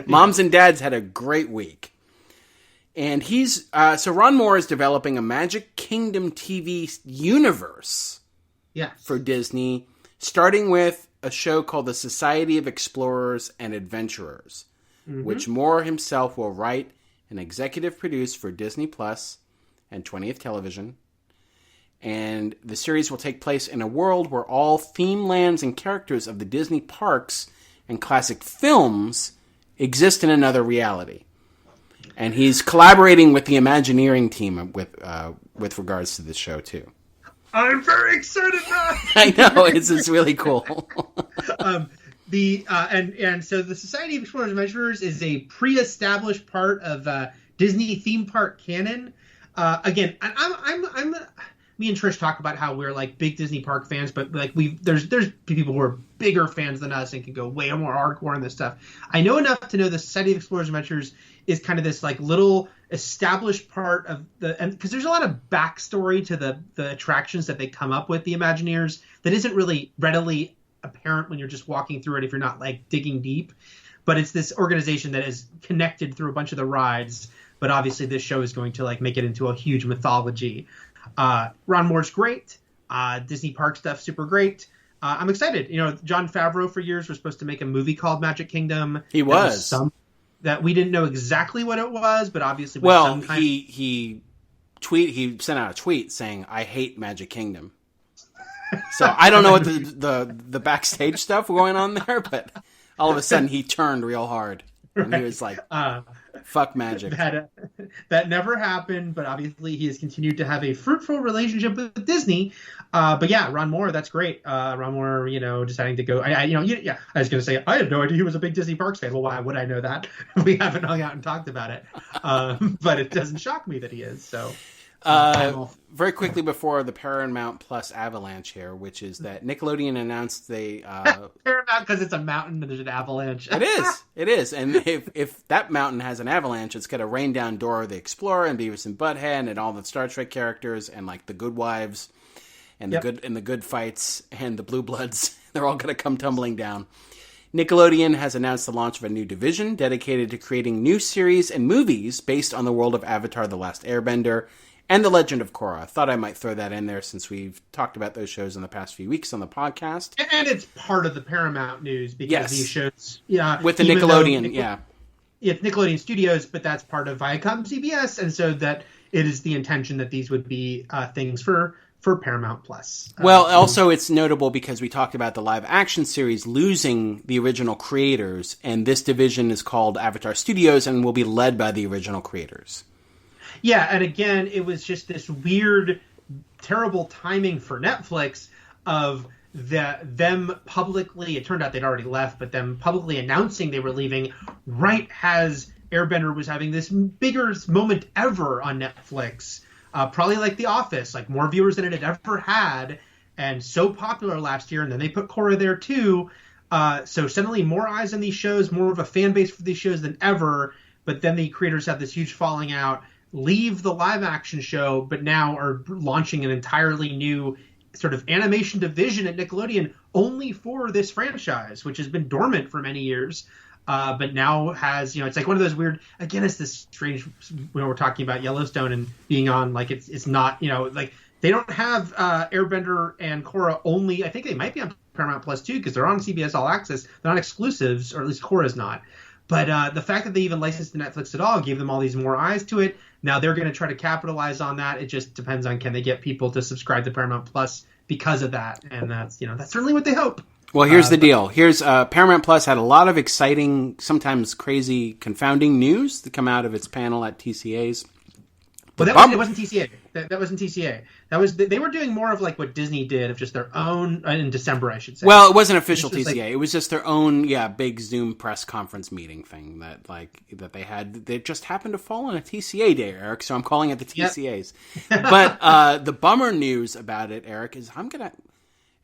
moms and dads had a great week. And so Ron Moore is developing a Magic Kingdom TV universe for Disney, starting with a show called The Society of Explorers and Adventurers, which Moore himself will write and executive produce for Disney Plus and 20th Television. And the series will take place in a world where all theme lands and characters of the Disney parks and classic films exist in another reality. And he's collaborating with the Imagineering team with regards to this show, too. I'm very excited now. I know, it's really cool. And so the Society of Explorers and Adventurers is a pre-established part of Disney theme park canon. Again, I'm me and Trish talk about how we're like big Disney park fans, but like there's people who are bigger fans than us and can go way more hardcore on this stuff. I know enough to know the Society of Explorers and Adventurers is kind of this like little established part of and because there's a lot of backstory to the attractions that they come up with, the Imagineers, that isn't really readily apparent when you're just walking through it if you're not like digging deep. But it's this organization that is connected through a bunch of the rides. But obviously this show is going to like make it into a huge mythology. Ron Moore's great. Disney park stuff, super great. I'm excited. You know, Jon Favreau for years was supposed to make a movie called Magic Kingdom. He was. That we didn't know exactly what it was, but obviously he sent out a tweet saying, "I hate Magic Kingdom." So I don't know what the backstage stuff going on there, but all of a sudden he turned real hard and he was like, "Fuck magic." That never happened, but obviously he has continued to have a fruitful relationship with Disney. But yeah, Ron Moore, that's great. Ron Moore, you know, deciding to go. I was going to say I had no idea he was a big Disney Parks fan. Well, why would I know that? We haven't hung out and talked about it. But it doesn't shock me that he is. So. Very quickly before the Paramount Plus avalanche here, which is that Nickelodeon announced they Paramount because it's a mountain and there's an avalanche. It is, and if that mountain has an avalanche, it's gonna rain down Dora the Explorer and Beavis and Butthead and all the Star Trek characters and like the Good Wives and the good fights and the Blue Bloods. They're all gonna come tumbling down. Nickelodeon has announced the launch of a new division dedicated to creating new series and movies based on the world of Avatar: The Last Airbender and The Legend of Korra. I thought I might throw that in there since we've talked about those shows in the past few weeks on the podcast. And it's part of the Paramount news because these shows... with the Nickelodeon, It's Nickelodeon Studios, but that's part of Viacom CBS, and so that it is the intention that these would be things for Paramount Plus. Well, also it's notable because we talked about the live action series losing the original creators, and this division is called Avatar Studios and will be led by the original creators. Yeah, and again, it was just this weird, terrible timing for Netflix of them publicly, it turned out they'd already left, but them publicly announcing they were leaving right as Airbender was having this biggest moment ever on Netflix. Probably like The Office, like more viewers than it had ever had, and so popular last year, and then they put Korra there too. So suddenly more eyes on these shows, more of a fan base for these shows than ever, but then the creators have this huge falling out, leave the live action show, but now are launching an entirely new sort of animation division at Nickelodeon only for this franchise, which has been dormant for many years. But now has, you know, it's like one of those weird, again, it's this strange, when we're talking about Yellowstone and being on, like, it's not, you know, like, they don't have Airbender and Korra only, I think they might be on Paramount Plus too, because they're on CBS All Access. They're not exclusives, or at least Korra's not. But the fact that they even licensed to Netflix at all gave them all these more eyes to it. Now they're going to try to capitalize on that. It just depends on can they get people to subscribe to Paramount Plus because of that. And that's, you know, that's certainly what they hope. Well, here's the deal. Here's Paramount Plus had a lot of exciting, sometimes crazy, confounding news to come out of its panel at TCA's. Well, it wasn't TCA. That wasn't TCA. That was they were doing more of like what Disney did, of just their own in December, I should say. Well, it wasn't official TCA. It was just their own, big Zoom press conference meeting thing that they had. They just happened to fall on a TCA day, Eric. So I'm calling it the TCAs. Yep. But the bummer news about it, Eric, is I'm gonna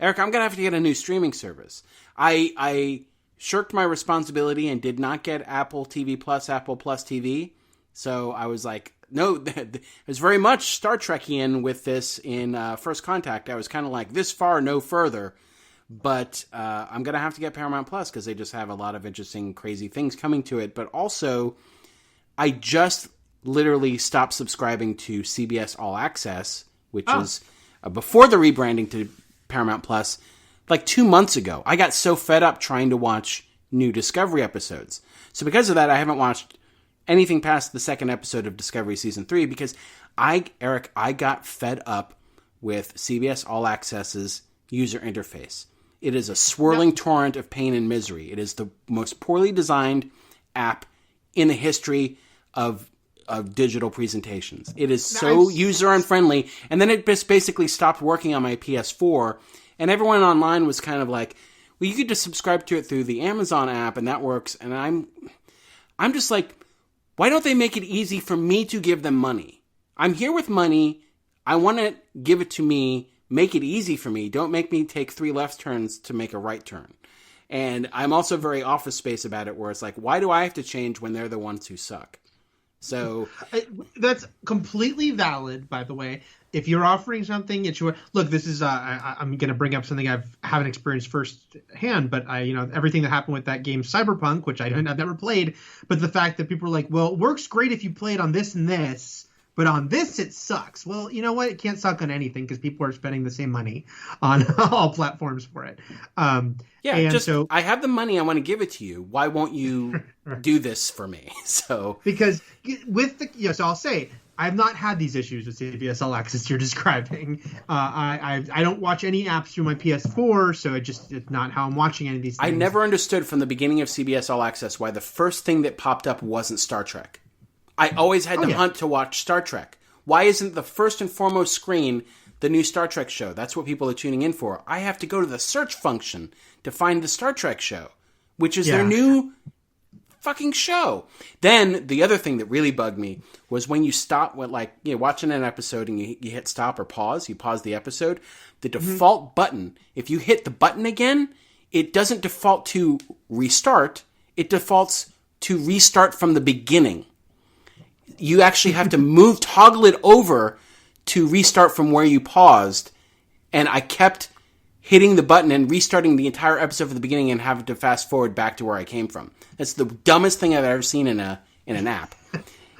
have to get a new streaming service. I shirked my responsibility and did not get Apple TV Plus, Apple Plus TV. So I was like, no, there's very much Star Trekian with this in First Contact. I was kind of like, this far, no further. But I'm going to have to get Paramount Plus because they just have a lot of interesting, crazy things coming to it. But also, I just literally stopped subscribing to CBS All Access, which is before the rebranding to Paramount Plus, like 2 months ago. I got so fed up trying to watch new Discovery episodes. So because of that, I haven't watched anything past the second episode of Discovery Season 3 because I got fed up with CBS All Access's user interface. It is a swirling torrent of pain and misery. It is the most poorly designed app in the history of digital presentations. It is so user unfriendly. And then it just basically stopped working on my PS4. And everyone online was kind of like, well, you could just subscribe to it through the Amazon app and that works. And I'm just like, why don't they make it easy for me to give them money? I'm here with money. I want to give it to me. Make it easy for me. Don't make me take 3 left turns to make a right turn. And I'm also very Office Space about it, where it's like, why do I have to change when they're the ones who suck? So that's completely valid, by the way. If you're offering something, it's your look. This is I'm going to bring up something I haven't experienced firsthand, but everything that happened with that game Cyberpunk, which I've never played, but the fact that people are like, well, it works great if you play it on this and this, but on this it sucks. Well, you know what? It can't suck on anything because people are spending the same money on all platforms for it. So I have the money. I want to give it to you. Why won't you do this for me? So because with so I'll say I've not had these issues with CBS All Access you're describing. I don't watch any apps through my PS4, so it's not how I'm watching any of these things. I never understood from the beginning of CBS All Access why the first thing that popped up wasn't Star Trek. I always had to hunt to watch Star Trek. Why isn't the first and foremost screen the new Star Trek show? That's what people are tuning in for. I have to go to the search function to find the Star Trek show, which is their new fucking show. Then the other thing that really bugged me was when you stop with watching an episode and you hit stop or pause, you pause the episode, the default button, if you hit the button again, it doesn't default to restart, it defaults to restart from the beginning. You actually have to toggle it over to restart from where you paused. And I kept hitting the button and restarting the entire episode from the beginning and having to fast forward back to where I came from. That's the dumbest thing I've ever seen in an app.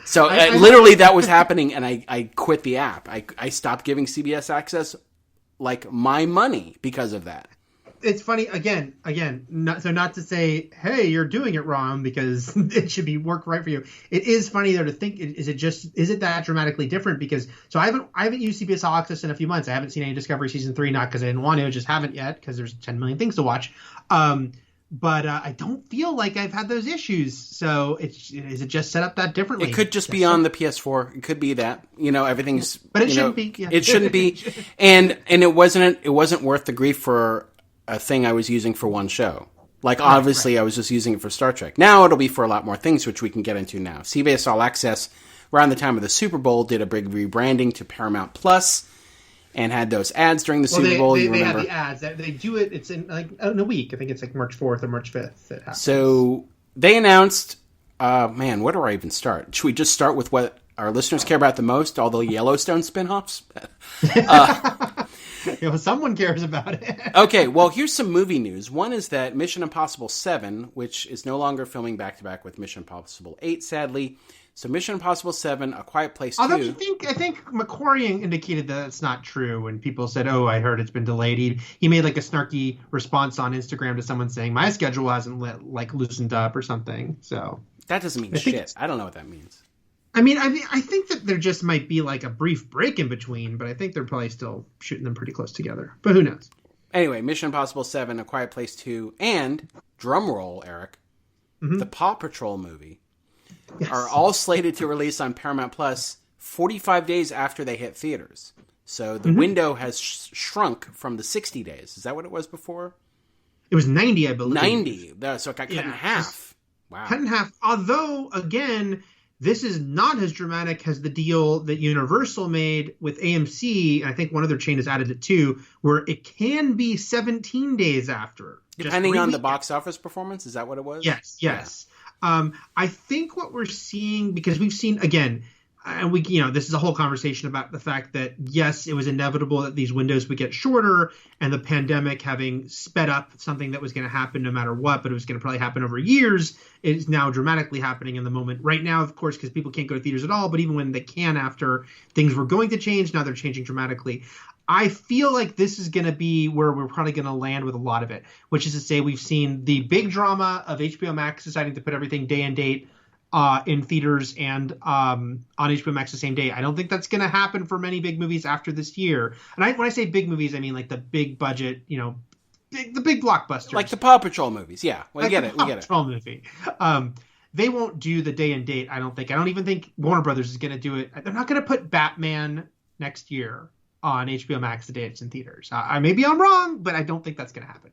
So literally that was happening, and I quit the app. I stopped giving CBS Access my money because of that. It's funny not to say, hey, you're doing it wrong because it should work right for you. It is funny though to think, is it that dramatically different? Because I haven't used CBS All Access in a few months. I haven't seen any Discovery season 3, not because I didn't want to, just haven't yet because there's 10 million things to watch. But I don't feel like I've had those issues. So is it just set up that differently? It could just be on the PS4. It could be that everything's. But it shouldn't be. Yeah. It shouldn't be, and it wasn't worth the grief for a thing I was using for one show. Obviously, I was just using it for Star Trek. Now it'll be for a lot more things, which we can get into now. CBS All Access, around the time of the Super Bowl, did a big rebranding to Paramount Plus, and had those ads during the Super Bowl. They have the ads. They do it. It's in in a week. I think it's March 4th or March 5th. It happens. So they announced. Man, where do I even start? Should we just start with what our listeners care about the most? All the Yellowstone spinoffs. Someone cares about it. Okay, well, here's some movie news. One is that Mission Impossible 7, which is no longer filming back-to-back with Mission Impossible 8, sadly. So Mission Impossible 7, A Quiet Place 2. Although I think McQuarrie indicated that it's not true when people said, oh, I heard it's been delayed. He made a snarky response on Instagram to someone saying, my schedule hasn't loosened up or something. So that doesn't mean shit. I don't know what that means. I mean, I think that there just might be a brief break in between, but I think they're probably still shooting them pretty close together. But who knows? Anyway, Mission Impossible 7, A Quiet Place 2, and, drumroll, Eric, the Paw Patrol movie are all slated to release on Paramount Plus 45 days after they hit theaters. So the window has shrunk from the 60 days. Is that what it was before? It was 90, I believe. 90. So it got cut in half. Wow. Cut in half. Although, again, this is not as dramatic as the deal that Universal made with AMC. I think one other chain has added it too, where it can be 17 days after. Depending on the box office performance? Is that what it was? Yes. Yeah. I think what we're seeing, because we've seen, again, and this is a whole conversation about the fact that, yes, it was inevitable that these windows would get shorter, and the pandemic having sped up something that was going to happen no matter what, but it was going to probably happen over years, is now dramatically happening in the moment. Right now, of course, because people can't go to theaters at all, but even when they can after, things were going to change, now they're changing dramatically. I feel like this is going to be where we're probably going to land with a lot of it, which is to say we've seen the big drama of HBO Max deciding to put everything day and date in theaters and on HBO Max the same day. I don't think that's going to happen for many big movies after this year. And when I say big movies, I mean like the big budget, the big blockbusters. Like the Paw Patrol movies, yeah. We get it. Paw Patrol movie. They won't do the day and date, I don't think. I don't even think Warner Brothers is going to do it. They're not going to put Batman next year on HBO Max the day it's in theaters. Maybe I'm wrong, but I don't think that's going to happen.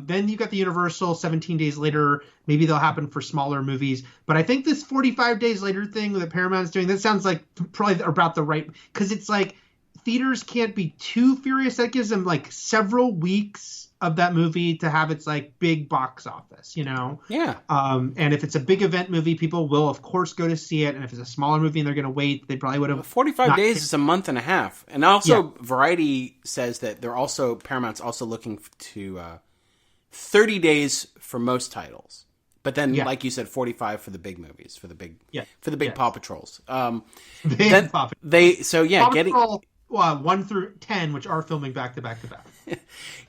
Then you got the Universal 17 days later. Maybe they'll happen for smaller movies. But I think this 45 days later thing that Paramount's doing, that sounds like probably about the right, because it's like theaters can't be too furious. That gives them like several weeks of that movie to have its like big box office, Yeah. And if it's a big event movie, people will of course go to see it. And if it's a smaller movie and they're going to wait, they probably would have. 45 days is a month and a half. And also Variety says that Paramount's also looking to 30 days for most titles. But then, like you said, 45 for the big movies, for the big Paw Patrols. Paw Patrol. Paw Patrol 1 through 10, which are filming back to back to back.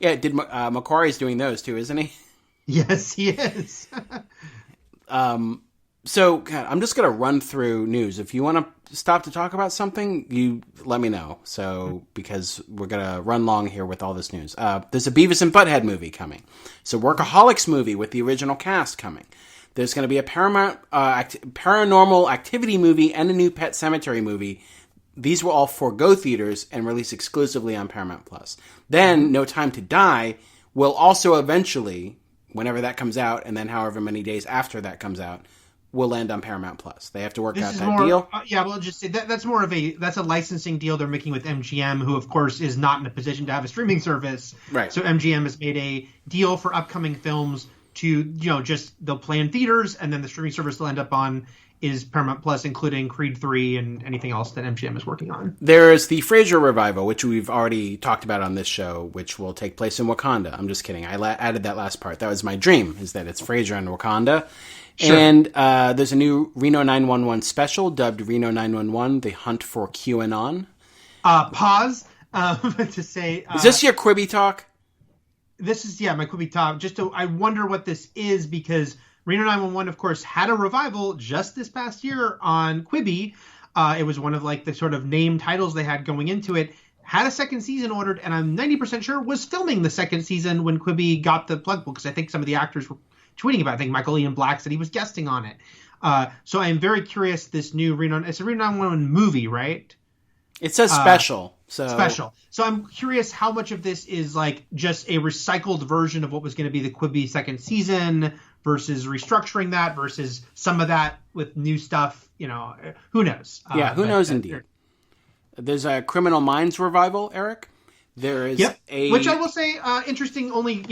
Yeah, Macquarie's doing those too, isn't he? Yes, he is. So, God, I'm just going to run through news. If you want to stop to talk about something, you let me know. So, because we're going to run long here with all this news. There's a Beavis and Butthead movie coming. So, Workaholics movie with the original cast coming. There's going to be a Paramount Paranormal Activity movie and a new Pet Sematary movie. These will all forego theaters and release exclusively on Paramount Plus. Then, No Time to Die will also eventually, whenever that comes out, and then however many days after that comes out, will land on Paramount Plus. They have to work out that deal. We'll just say that's a licensing deal they're making with MGM, who of course is not in a position to have a streaming service. Right. So MGM has made a deal for upcoming films to just they'll play in theaters, and then the streaming service they'll end up on is Paramount Plus, including Creed 3 and anything else that MGM is working on. There's the Frasier revival, which we've already talked about on this show, which will take place in Wakanda. I'm just kidding. I added that last part. That was my dream, is that it's Frasier in Wakanda. Sure. And there's a new Reno 911 special dubbed Reno 911, The Hunt for QAnon. Pause to say... is this your Quibi talk? This is, my Quibi talk. I wonder what this is, because Reno 911, of course, had a revival just this past year on Quibi. It was one of like the sort of name titles they had going into it. Had a second season ordered, and I'm 90% sure was filming the second season when Quibi got the plug pulled, because I think some of the actors were tweeting about it. I think Michael Ian Black said he was guesting on it. So I am very curious, this new it's a Reno 911 movie, right? It says special. Special. So I'm curious how much of this is like just a recycled version of what was going to be the Quibi second season versus restructuring that versus some of that with new stuff. Who knows? Who knows indeed. There's a Criminal Minds revival, Eric. There is which I will say interesting only,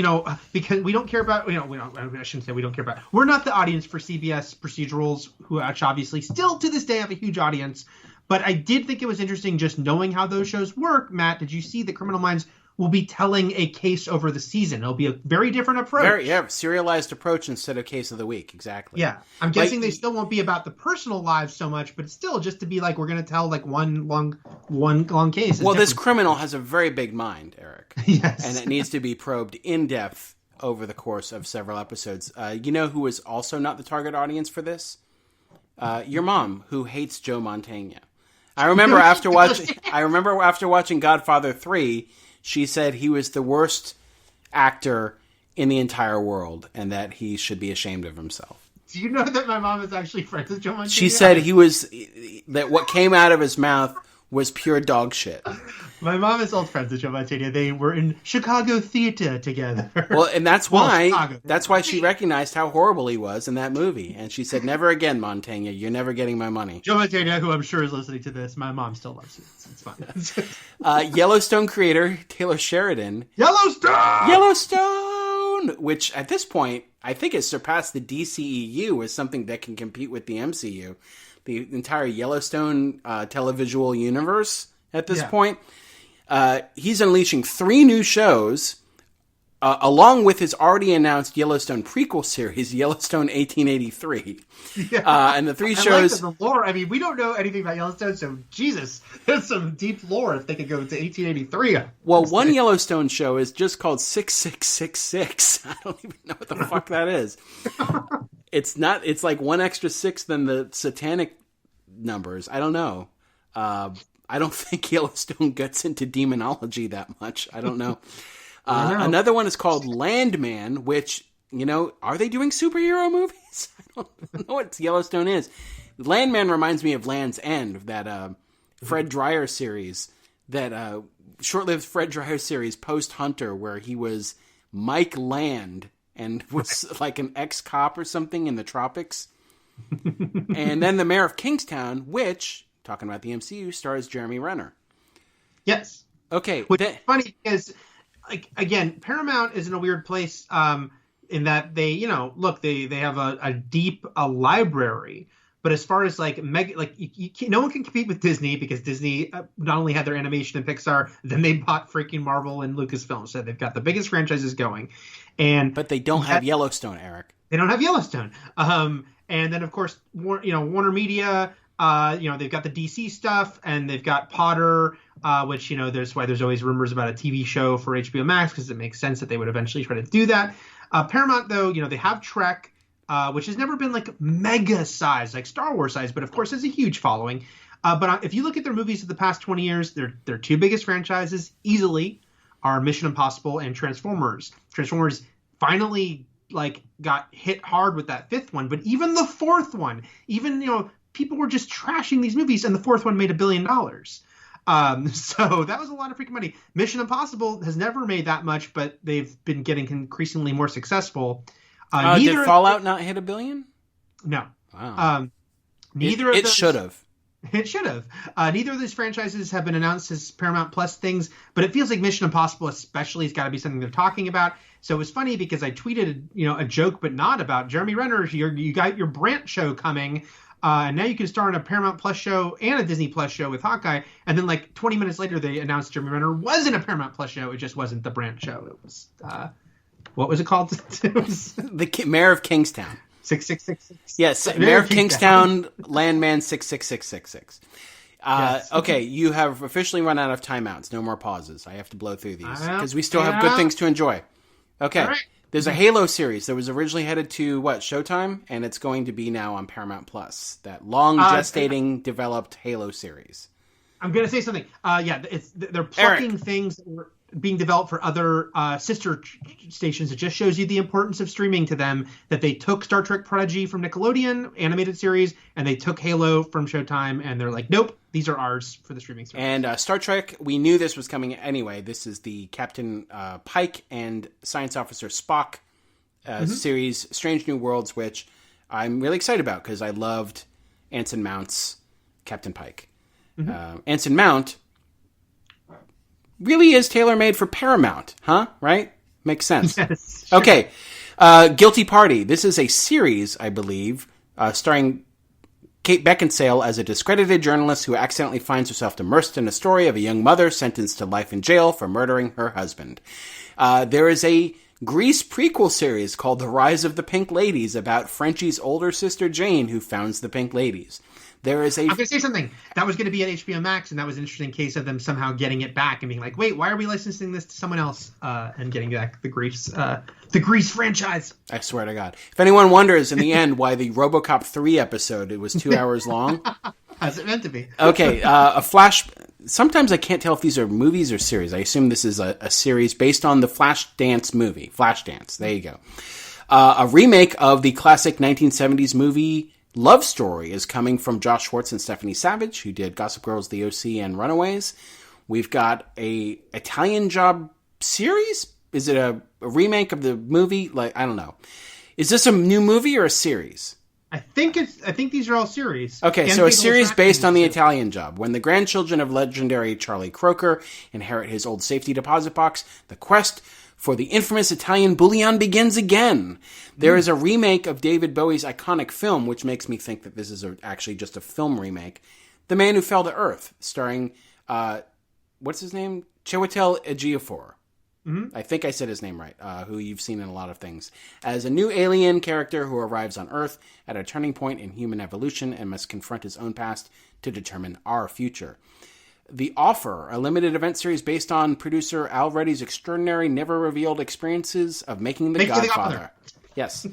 because we don't care about, I shouldn't say we don't care about. We're not the audience for CBS procedurals, who obviously still to this day have a huge audience. But I did think it was interesting just knowing how those shows work. Matt, did you see that Criminal Minds will be telling a case over the season? It'll be a very different approach. Serialized approach instead of case of the week. Exactly. Yeah. I'm guessing they still won't be about the personal lives so much, but it's still just to be like, we're going to tell like one long case. Well, this criminal has a very big mind, Eric. Yes. And it needs to be probed in depth over the course of several episodes. You know who is also not the target audience for this? Your mom, who hates Joe Mantegna. I remember after watching Godfather 3, she said he was the worst actor in the entire world and that he should be ashamed of himself. Do you know that my mom is actually friends with Joe Mantegna? She said that what came out of his mouth was pure dog shit. My mom is old friends with Joe Mantegna. They were in Chicago theater together. Well, and that's why she recognized how horrible he was in that movie. And she said, never again, Mantegna. You're never getting my money. Joe Mantegna, who I'm sure is listening to this, my mom still loves it. It's fine. Yellowstone creator Taylor Sheridan. Yellowstone! Which at this point, I think has surpassed the DCEU as something that can compete with the MCU. The entire Yellowstone televisual universe at this point. He's unleashing 3 new shows, along with his already announced Yellowstone prequel series, Yellowstone 1883. And the 3 shows... Like the lore. I mean, we don't know anything about Yellowstone, so Jesus, there's some deep lore if they could go to 1883. Well, one Yellowstone show is just called 6666. I don't even know what the fuck that is. It's not. It's like 1 extra 6 than the satanic numbers. I don't know. I don't think Yellowstone gets into demonology that much. I don't know. Another one is called Landman, which, are they doing superhero movies? I don't know what Yellowstone is. Landman reminds me of Land's End, that Fred Dryer series, that short-lived Fred Dryer series post-Hunter, where he was Mike Land and was like an ex-cop or something in the tropics. And then The Mayor of Kingstown, which, talking about the MCU, stars Jeremy Renner. Yes. Okay. Which is funny because, again, Paramount is in a weird place in that they, they have a deep library. But as far as no one can compete with Disney, because Disney not only had their animation and Pixar, then they bought freaking Marvel and Lucasfilm. So they've got the biggest franchises going. But they don't have Yellowstone, Eric. They don't have Yellowstone. And then, of course, Warner Media, they've got the DC stuff, and they've got Potter, which, there's always rumors about a TV show for HBO Max, because it makes sense that they would eventually try to do that. Paramount, though, they have Trek, which has never been like mega size, like Star Wars size, but of course has a huge following. But if you look at their movies of the past 20 years, their two biggest franchises easily are Mission Impossible and Transformers. Transformers finally got hit hard with that fifth one, but even the fourth one, people were just trashing these movies, and the fourth one made $1 billion. So that was a lot of freaking money. Mission Impossible has never made that much, but they've been getting increasingly more successful. Did Fallout not hit $1 billion? No. Wow. Neither of those. It should have. It should have. Neither of these franchises have been announced as Paramount Plus things, but it feels like Mission Impossible especially has got to be something they're talking about. So it was funny because I tweeted, a joke but not about Jeremy Renner. You got your Brant show coming, and now you can star in a Paramount Plus show and a Disney Plus show with Hawkeye. And then 20 minutes later, they announced Jeremy Renner was in a Paramount Plus show. It just wasn't the Brant show. It was what was it called? It was the Mayor of Kingstown. 6666. Yes, Mayor of Kingstown, Landman 66666. Yes. Okay, you have officially run out of timeouts. No more pauses. I have to blow through these because we still have good things to enjoy. Okay, right. There's a Halo series that was originally headed to Showtime, and it's going to be now on Paramount Plus. That long gestating developed Halo series. I'm going to say something. They're plucking things that were being developed for other sister stations. It just shows you the importance of streaming to them, that they took Star Trek Prodigy from Nickelodeon animated series, and they took Halo from Showtime, and they're like, nope, these are ours for the streaming service. And Star Trek, we knew this was coming anyway. This is the Captain Pike and Science Officer Spock series, Strange New Worlds, which I'm really excited about because I loved Anson Mount's Captain Pike. Anson Mount really is tailor-made for Paramount, huh? Right? Makes sense. Yes, sure. Okay. Guilty Party. This is a series, I believe, starring Kate Beckinsale as a discredited journalist who accidentally finds herself immersed in a story of a young mother sentenced to life in jail for murdering her husband. There is a Grease prequel series called The Rise of the Pink Ladies about Frenchie's older sister Jane, who founds the Pink Ladies. I'm going to say something. That was going to be at HBO Max, and that was an interesting case of them somehow getting it back and being like, wait, why are we licensing this to someone else? And getting back the Grease franchise. I swear to God. If anyone wonders in the end why the RoboCop 3 episode, it was 2 hours long. As it meant to be. Okay, a Flash... Sometimes I can't tell if these are movies or series. I assume this is a series based on the Flashdance movie. Flashdance. There you go. A remake of the classic 1970s movie Love Story is coming from Josh Schwartz and Stephanie Savage, who did Gossip Girls, The OC, and Runaways. We've got a Italian Job series? Is it a remake of the movie? I don't know. Is this a new movie or a series? I think these are all series. Okay, so a series based on the Italian Job. When the grandchildren of legendary Charlie Croker inherit his old safety deposit box, the quest for the infamous Italian bullion begins again. There is a remake of David Bowie's iconic film, which makes me think that this is actually just a film remake. The Man Who Fell to Earth, starring, what's his name? Chiwetel Ejiofor. I think I said his name right, who you've seen in a lot of things, as a new alien character who arrives on Earth at a turning point in human evolution and must confront his own past to determine our future. The Offer, a limited event series based on producer Al Reddy's extraordinary, never-revealed experiences of making The Godfather. Yes.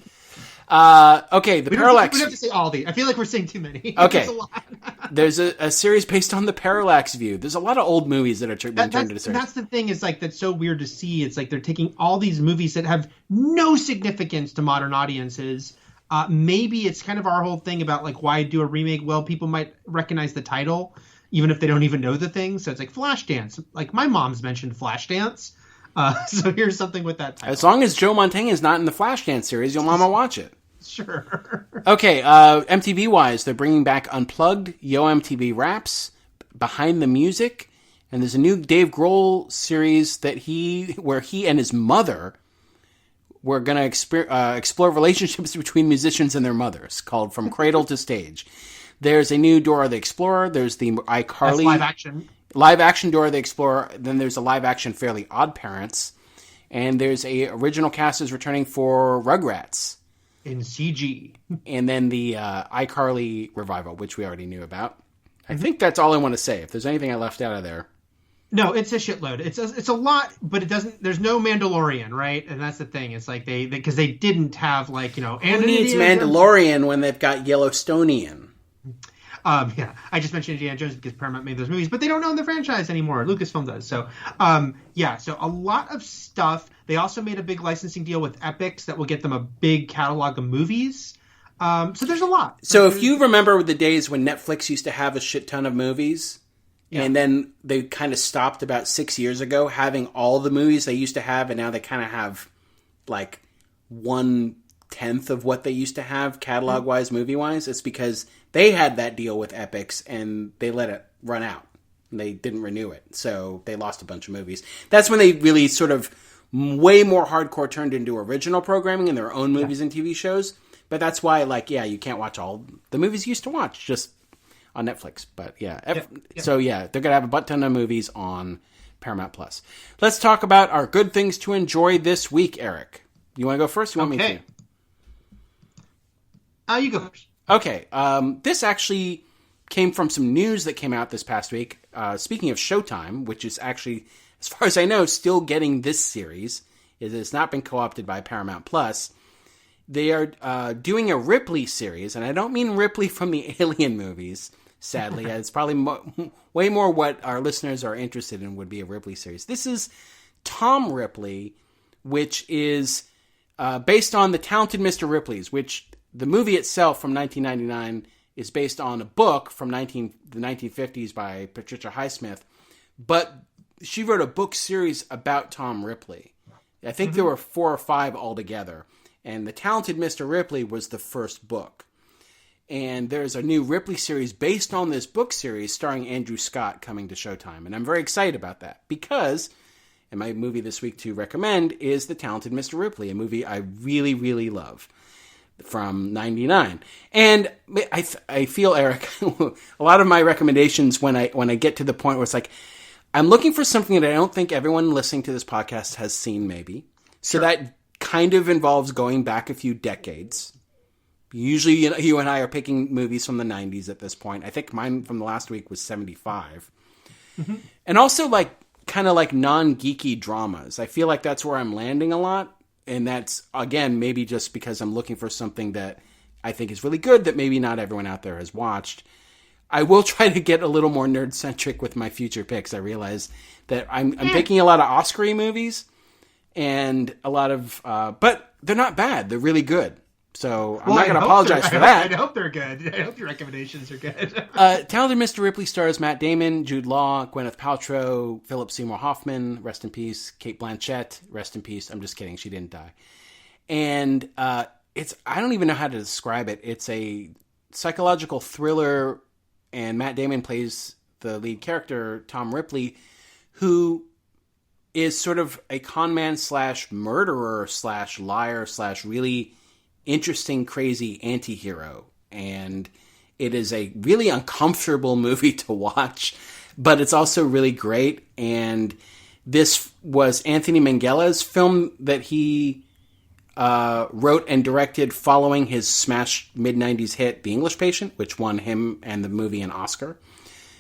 Okay, the We Parallax. don't have to say all these. I feel like we're saying too many. Okay. There's a lot. There's a series based on the Parallax View. There's a lot of old movies that are being turned into series. That's the thing. Is like that's so weird to see. It's like they're taking all these movies that have no significance to modern audiences. Maybe it's kind of our whole thing about like why do a remake? Well, people might recognize the title even if they don't even know the thing. So it's like Flashdance. Like my mom's mentioned Flashdance. So here's something with that title. As long as Joe Montana is not in the Flashdance series, your mama watch it. Sure. Okay, MTV-wise, they're bringing back Unplugged, Yo MTV Raps, Behind the Music, and there's a new Dave Grohl series where he and his mother were going to explore relationships between musicians and their mothers, called From Cradle to Stage. There's a new Dora the Explorer. There's the iCarly... That's live action. Live action Dora the Explorer. Then there's a live action Fairly Odd Parents. And there's a original cast is returning for Rugrats. In CG. And then the iCarly revival, which we already knew about. I think that's all I want to say. If there's anything I left out of there. No, it's a shitload. It's a lot, but it doesn't. There's no Mandalorian, right? And that's the thing. It's like because they didn't have like Who needs Mandalorian when they've got Yellowstonian? Yeah, I just mentioned Indiana Jones because Paramount made those movies, but they don't own the franchise anymore. Lucasfilm does. So, so a lot of stuff. They also made a big licensing deal with Epix that will get them a big catalog of movies. So there's a lot. So if you remember the days when Netflix used to have a shit ton of movies, and then they kind of stopped about 6 years ago having all the movies they used to have, and now they kind of have like 1/10 of what they used to have catalog-wise, movie-wise, it's because they had that deal with Epix, and they let it run out. They didn't renew it, so they lost a bunch of movies. That's when they really sort of way more hardcore turned into original programming in their own movies and TV shows. But that's why, you can't watch all the movies you used to watch just on Netflix. But so they're going to have a butt ton of movies on Paramount Plus. Let's talk about our good things to enjoy this week, Eric. You want to go first? You want me to? You go first. Okay. This actually came from some news that came out this past week. Speaking of Showtime, which is actually, as far as I know, still getting this series. It has not been co-opted by Paramount Plus. They are doing a Ripley series, and I don't mean Ripley from the Alien movies, sadly. It's probably way more what our listeners are interested in would be a Ripley series. This is Tom Ripley, which is based on The Talented Mr. Ripley's, which the movie itself from 1999 is based on a book from the 1950s by Patricia Highsmith, but she wrote a book series about Tom Ripley. I think there were 4 or 5 altogether. And The Talented Mr. Ripley was the first book. And there's a new Ripley series based on this book series starring Andrew Scott coming to Showtime. And I'm very excited about that because, and my movie this week to recommend is The Talented Mr. Ripley, a movie I really, really love from '99. And I feel, Eric, a lot of my recommendations when I get to the point where it's like, I'm looking for something that I don't think everyone listening to this podcast has seen maybe. So that kind of involves going back a few decades. Usually, you and I are picking movies from the 90s at this point. I think mine from the last week was 75. Mm-hmm. And also, kind of non-geeky dramas. I feel like that's where I'm landing a lot. And that's, again, maybe just because I'm looking for something that I think is really good that maybe not everyone out there has watched. I will try to get a little more nerd-centric with my future picks. I realize that I'm picking a lot of Oscar-y movies. And a lot of, but they're not bad. They're really good. So I'm not going to apologize for that. I hope they're good. I hope your recommendations are good. Talented Mr. Ripley stars Matt Damon, Jude Law, Gwyneth Paltrow, Philip Seymour Hoffman, rest in peace, Cate Blanchett, rest in peace. I'm just kidding. She didn't die. And I don't even know how to describe it. It's a psychological thriller, and Matt Damon plays the lead character, Tom Ripley, who is sort of a con man / murderer / liar / really interesting, crazy anti-hero. And it is a really uncomfortable movie to watch, but it's also really great. And this was Anthony Minghella's film that he wrote and directed following his smash mid-90s hit, The English Patient, which won him and the movie an Oscar.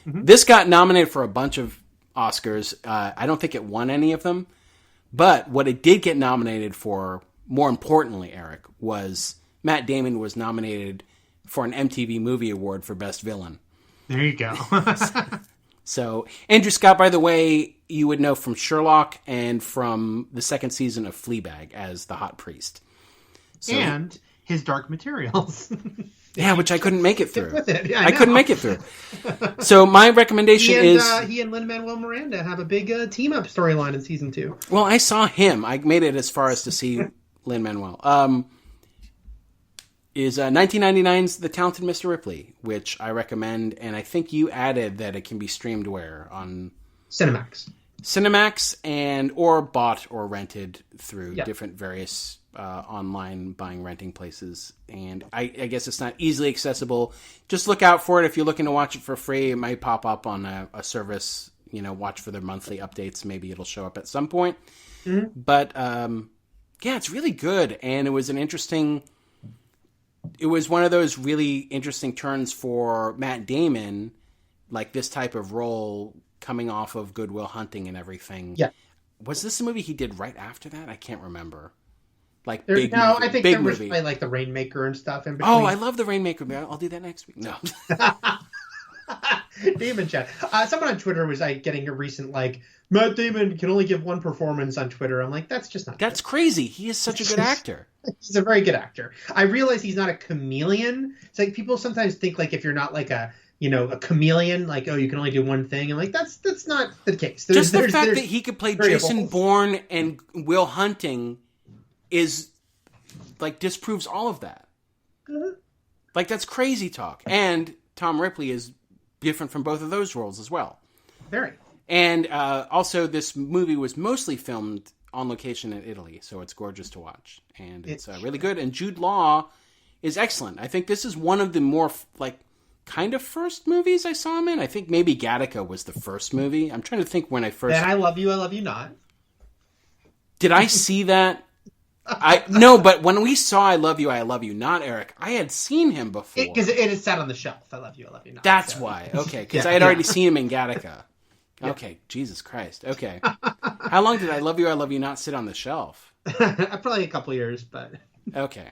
Mm-hmm. This got nominated for a bunch of Oscars. I don't think it won any of them, but what it did get nominated for, more importantly, Eric, was Matt Damon was nominated for an MTV Movie Award for Best Villain. There you go. So, Andrew Scott, by the way, you would know from Sherlock and from the second season of Fleabag as the hot priest. So, and his Dark Materials. Yeah, which I couldn't make it through. With it. Yeah, I couldn't make it through. So my recommendation he and Lin-Manuel Miranda have a big team-up storyline in season 2. Well, I saw him. I made it as far as to see Lin-Manuel. Is 1999's The Talented Mr. Ripley, which I recommend, and I think you added that it can be streamed where? On Cinemax and or bought or rented through different various online renting places. And I guess it's not easily accessible. Just look out for it. If you're looking to watch it for free, it might pop up on a service, watch for their monthly updates. Maybe it'll show up at some point. Mm-hmm. But yeah, it's really good. And it was one of those really interesting turns for Matt Damon, like this type of role coming off of Good Will Hunting and everything. Yeah. Was this a movie he did right after that? I can't remember. I think there was like The Rainmaker and stuff in between. Oh, I love The Rainmaker. I'll do that next week. No. Damon chat. Someone on Twitter was getting a recent Matt Damon can only give one performance on Twitter. I'm like, that's just not That's crazy. He is such a good actor. He's a very good actor. I realize he's not a chameleon. It's like people sometimes think if you're not a chameleon, you can only do one thing. I'm like, that's not the case. Just the fact that he could play Jason Bourne and Will Hunting is disproves all of that. Mm-hmm. That's crazy talk. And Tom Ripley is different from both of those roles as well. Very. And also, this movie was mostly filmed on location in Italy, so it's gorgeous to watch. And it's really good. And Jude Law is excellent. I think this is one of the more, kind of first movies I saw him in. I think maybe Gattaca was the first movie. I'm trying to think when I first... And I Love You Not. Did I see that? No, but when we saw I Love You Not, Eric, I had seen him before. Because it is sat on the shelf, I Love You Not. That's why. Okay, because I had already seen him in Gattaca. Okay, Jesus Christ. Okay. How long did I Love You Not sit on the shelf? Probably a couple years, but... Okay.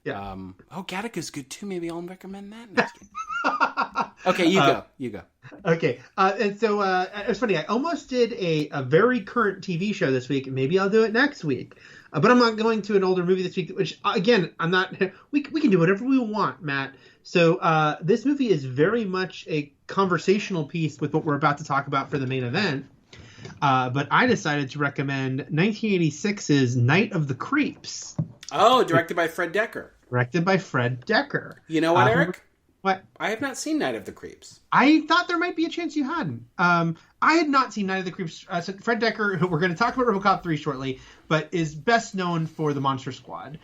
Yeah. Gattaca's good too. Maybe I'll recommend that next week. Okay, you go. Okay. And so it's funny. I almost did a very current TV show this week. Maybe I'll do it next week. But I'm not going to an older movie this week, which, again, I'm not... We can do whatever we want, Matt. So this movie is very much a conversational piece with what we're about to talk about for the main event. But I decided to recommend 1986's Night of the Creeps. Oh, directed by Fred Dekker. You know what, Eric? What? I have not seen Night of the Creeps. I thought there might be a chance you hadn't. I had not seen Night of the Creeps. So Fred Dekker, who we're going to talk about RoboCop 3 shortly, but is best known for The Monster Squad,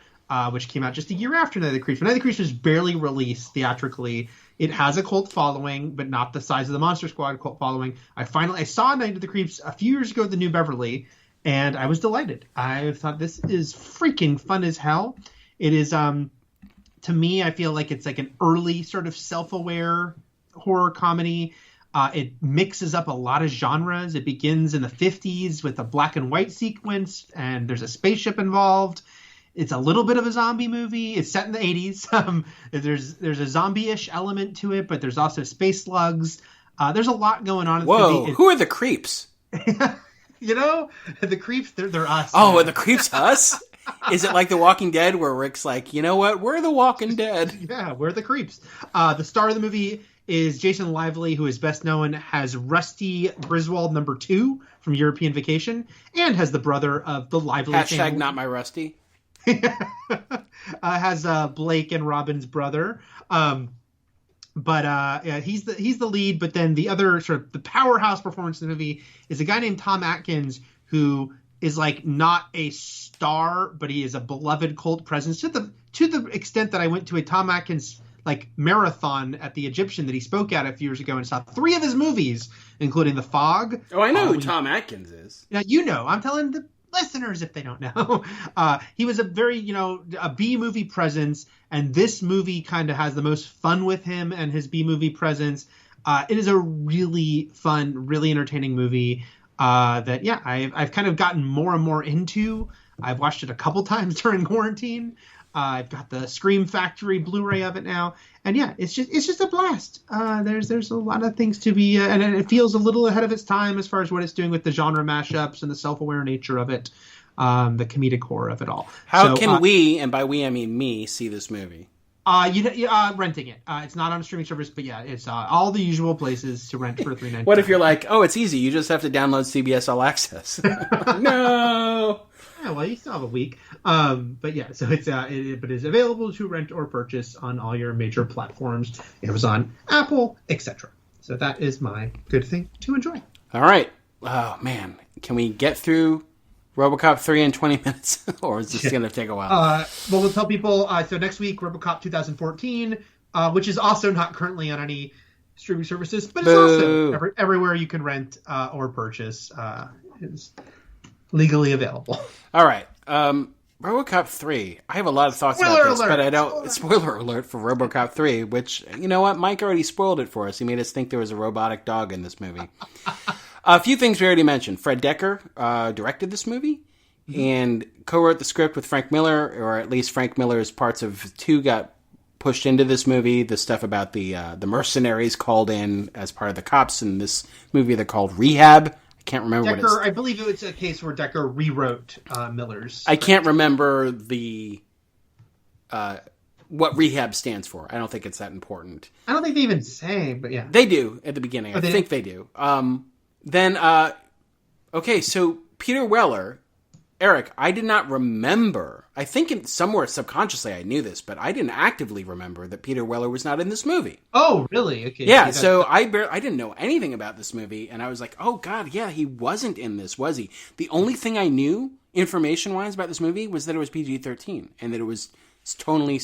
which came out just a year after Night of the Creeps. But Night of the Creeps was barely released theatrically. It has a cult following, but not the size of The Monster Squad cult following. I saw Night of the Creeps a few years ago at the New Beverly, and I was delighted. I thought this is freaking fun as hell. It is, to me, I feel like it's an early sort of self-aware horror comedy. It mixes up a lot of genres. It begins in the 50s with a black and white sequence, and there's a spaceship involved. It's a little bit of a zombie movie. It's set in the 80s. There's a zombie-ish element to it, but there's also space slugs. There's a lot going on. Whoa, who are the creeps? The creeps, they're us. Oh, are the creeps us? Is it like The Walking Dead where Rick's like, you know what? We're The Walking Dead. Yeah, we're the creeps. The star of the movie is Jason Lively, who is best known as Rusty Griswold number 2 from European Vacation, and has the brother of the Lively family. # not my Rusty. Has Blake and Robin's brother. But he's the lead. But then the other sort of the powerhouse performance in the movie is a guy named Tom Atkins, who is not a star, but he is a beloved cult presence to the extent that I went to a Tom Atkins marathon at the Egyptian that he spoke at a few years ago and saw 3 of his movies, including The Fog. Oh, I know who Tom Atkins is. Now I'm telling the listeners if they don't know. He was a very a B movie presence, and this movie kind of has the most fun with him and his B movie presence. It is a really fun, really entertaining movie. I've kind of gotten more and more into. I've watched it a couple times during quarantine. I've got the Scream Factory Blu-ray of it now, and yeah, it's just a blast. There's a lot of things to be, and it feels a little ahead of its time as far as what it's doing with the genre mashups and the self-aware nature of it, the comedic core of it all. How can we, and by we I mean me, see this movie? Renting it. It's not on a streaming service, but yeah, it's all the usual places to rent for $3.99. What if you're like, oh, it's easy. You just have to download CBS All Access. No. Yeah, well, you still have a week. But yeah, so it's but it's available to rent or purchase on all your major platforms, Amazon, Apple, etc. So that is my good thing to enjoy. All right. Oh man, can we get through RoboCop 3 in 20 minutes, or is this going to take a while? Well, we'll tell people. So next week, RoboCop 2014, which is also not currently on any streaming services, but it's also everywhere you can rent or purchase is legally available. All right. RoboCop 3. I have a lot of thoughts about this, but I don't. Spoiler alert for RoboCop 3, which, you know what? Mike already spoiled it for us. He made us think there was a robotic dog in this movie. A few things we already mentioned. Fred Dekker directed this movie and co-wrote the script with Frank Miller, or at least Frank Miller's parts of 2 got pushed into this movie. The stuff about the mercenaries called in as part of the cops in this movie, they're called Rehab. I can't remember what it's... I believe it was a case where Dekker rewrote Miller's script. I can't remember the... what Rehab stands for. I don't think it's that important. I don't think they even say, but yeah. They do at the beginning. I think they do. Okay, so Peter Weller, Eric, I did not remember. I think somewhere subconsciously I knew this, but I didn't actively remember that Peter Weller was not in this movie. Oh, really? Okay. Yeah, so I didn't know anything about this movie, and I was like, oh, God, yeah, he wasn't in this, was he? The only thing I knew, information-wise, about this movie was that it was PG-13, and that it was tonally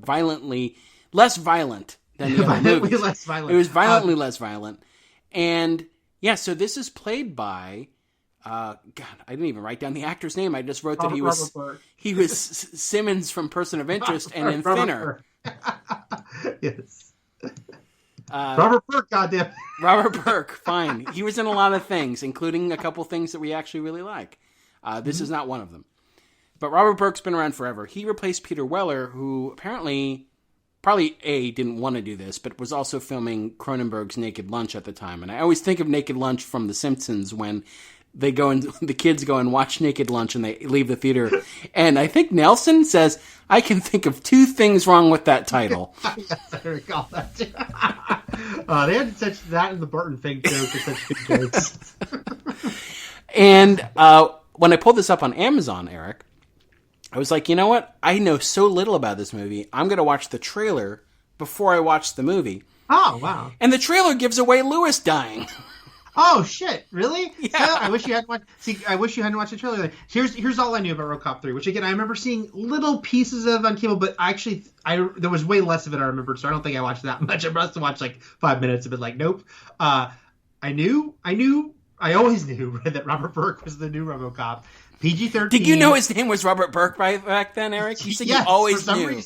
violently less violent than the other movies. Less violent. It was violently less violent. And, yeah, so this is played by... God, I didn't even write down the actor's name. I just wrote that he was Simmons from Person of Interest and in Thinner. Yes. Robert Burke, goddamn. Robert Burke, fine. He was in a lot of things, including a couple things that we actually really like. This is not one of them. But Robert Burke's been around forever. He replaced Peter Weller, who apparently... probably didn't want to do this, but was also filming Cronenberg's Naked Lunch at the time. And I always think of Naked Lunch from The Simpsons when the kids go and watch Naked Lunch and they leave the theater. And I think Nelson says, I can think of 2 things wrong with that title. Yes, I recall that too. They had such that and the Barton Fink joke are such good jokes. And when I pulled this up on Amazon, Eric, I was like, you know what? I know so little about this movie. I'm going to watch the trailer before I watch the movie. Oh, wow. And the trailer gives away Lewis dying. Oh, shit. Really? Yeah. I wish you hadn't watched... See, I wish you hadn't watched the trailer. Here's all I knew about RoboCop 3, which, again, I remember seeing little pieces of on cable, but actually, there was way less of it I remembered, so I don't think I watched that much. I must have watched, 5 minutes of it, nope. I always knew that Robert Burke was the new RoboCop. PG-13. Did you know his name was Robert Burke back then, Eric? You said you always knew.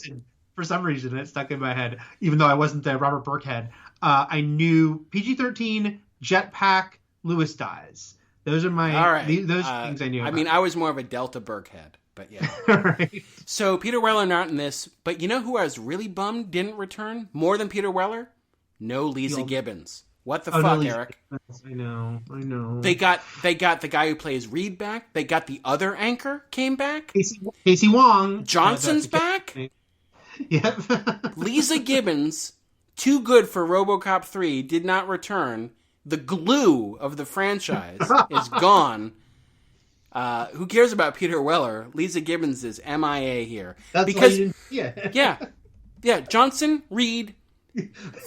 For some reason, it stuck in my head, even though I wasn't the Robert Burke head. I knew PG-13, Jetpack, Lewis dies. Those are my things I knew. I mean, I was more of a Delta Burke head, but yeah. Right. So Peter Weller not in this, but you know who I was really bummed didn't return more than Peter Weller? No Lisa Gibbons. What the fuck, Eric? I know. They got the guy who plays Reed back. They got the other anchor came back. Casey Wong. Johnson's back. Yep. Lisa Gibbons, too good for RoboCop 3, did not return. The glue of the franchise is gone. Who cares about Peter Weller? Lisa Gibbons is MIA here. Yeah. Johnson, Reed.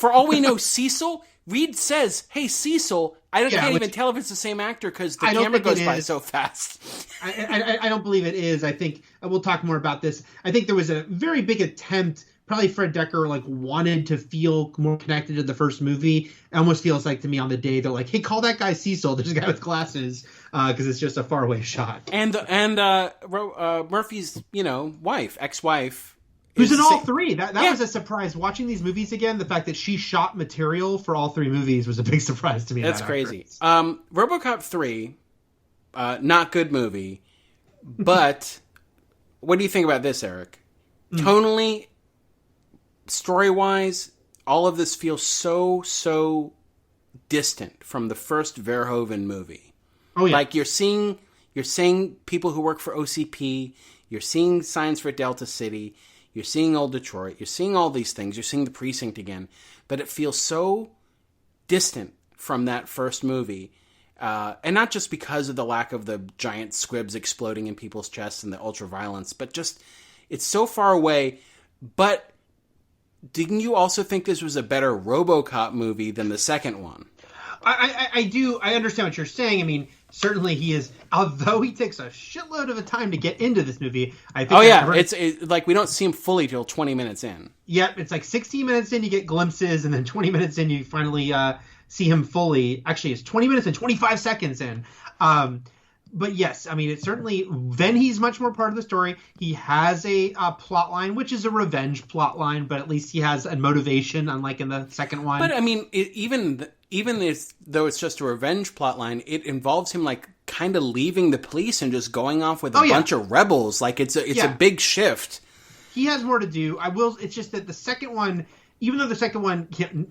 For all we know, Cecil. Reed says, "Hey, Cecil." I can't even tell if it's the same actor because the camera goes by so fast. I don't believe it is. I think we'll talk more about this. I think there was a very big attempt. Probably Fred Dekker wanted to feel more connected to the first movie. It almost feels like to me on the day they're like, "Hey, call that guy Cecil." There's a guy with glasses because it's just a faraway shot. And Murphy's ex-wife. Who's in all 3? That was a surprise. Watching these movies again, the fact that she shot material for all 3 movies was a big surprise to me. That's crazy. RoboCop 3, not good movie. But what do you think about this, Eric? tonally, story-wise, all of this feels so distant from the first Verhoeven movie. Oh yeah. Like you're seeing people who work for OCP, you're seeing signs for Delta City, you're seeing Old Detroit, you're seeing all these things, you're seeing the precinct again, but it feels so distant from that first movie. And not just because of the lack of the giant squibs exploding in people's chests and the ultra-violence, but just, it's so far away. But didn't you also think this was a better RoboCop movie than the second one? I do. I understand what you're saying. I mean, certainly he is, although he takes a shitload of a time to get into this movie. I think. It's like we don't see him fully till 20 minutes in. Yep, it's like 16 minutes in you get glimpses, and then 20 minutes in you finally see him fully. Actually, it's 20 minutes and 25 seconds in. But yes, I mean, it's certainly, then he's much more part of the story. He has a plot line, which is a revenge plot line, but at least he has a motivation, unlike in the second one. But I mean, even though it's just a revenge plot line, it involves him like kind of leaving the police and just going off with a bunch of rebels. Like it's a big shift. He has more to do. It's just that the second one, even though the second one,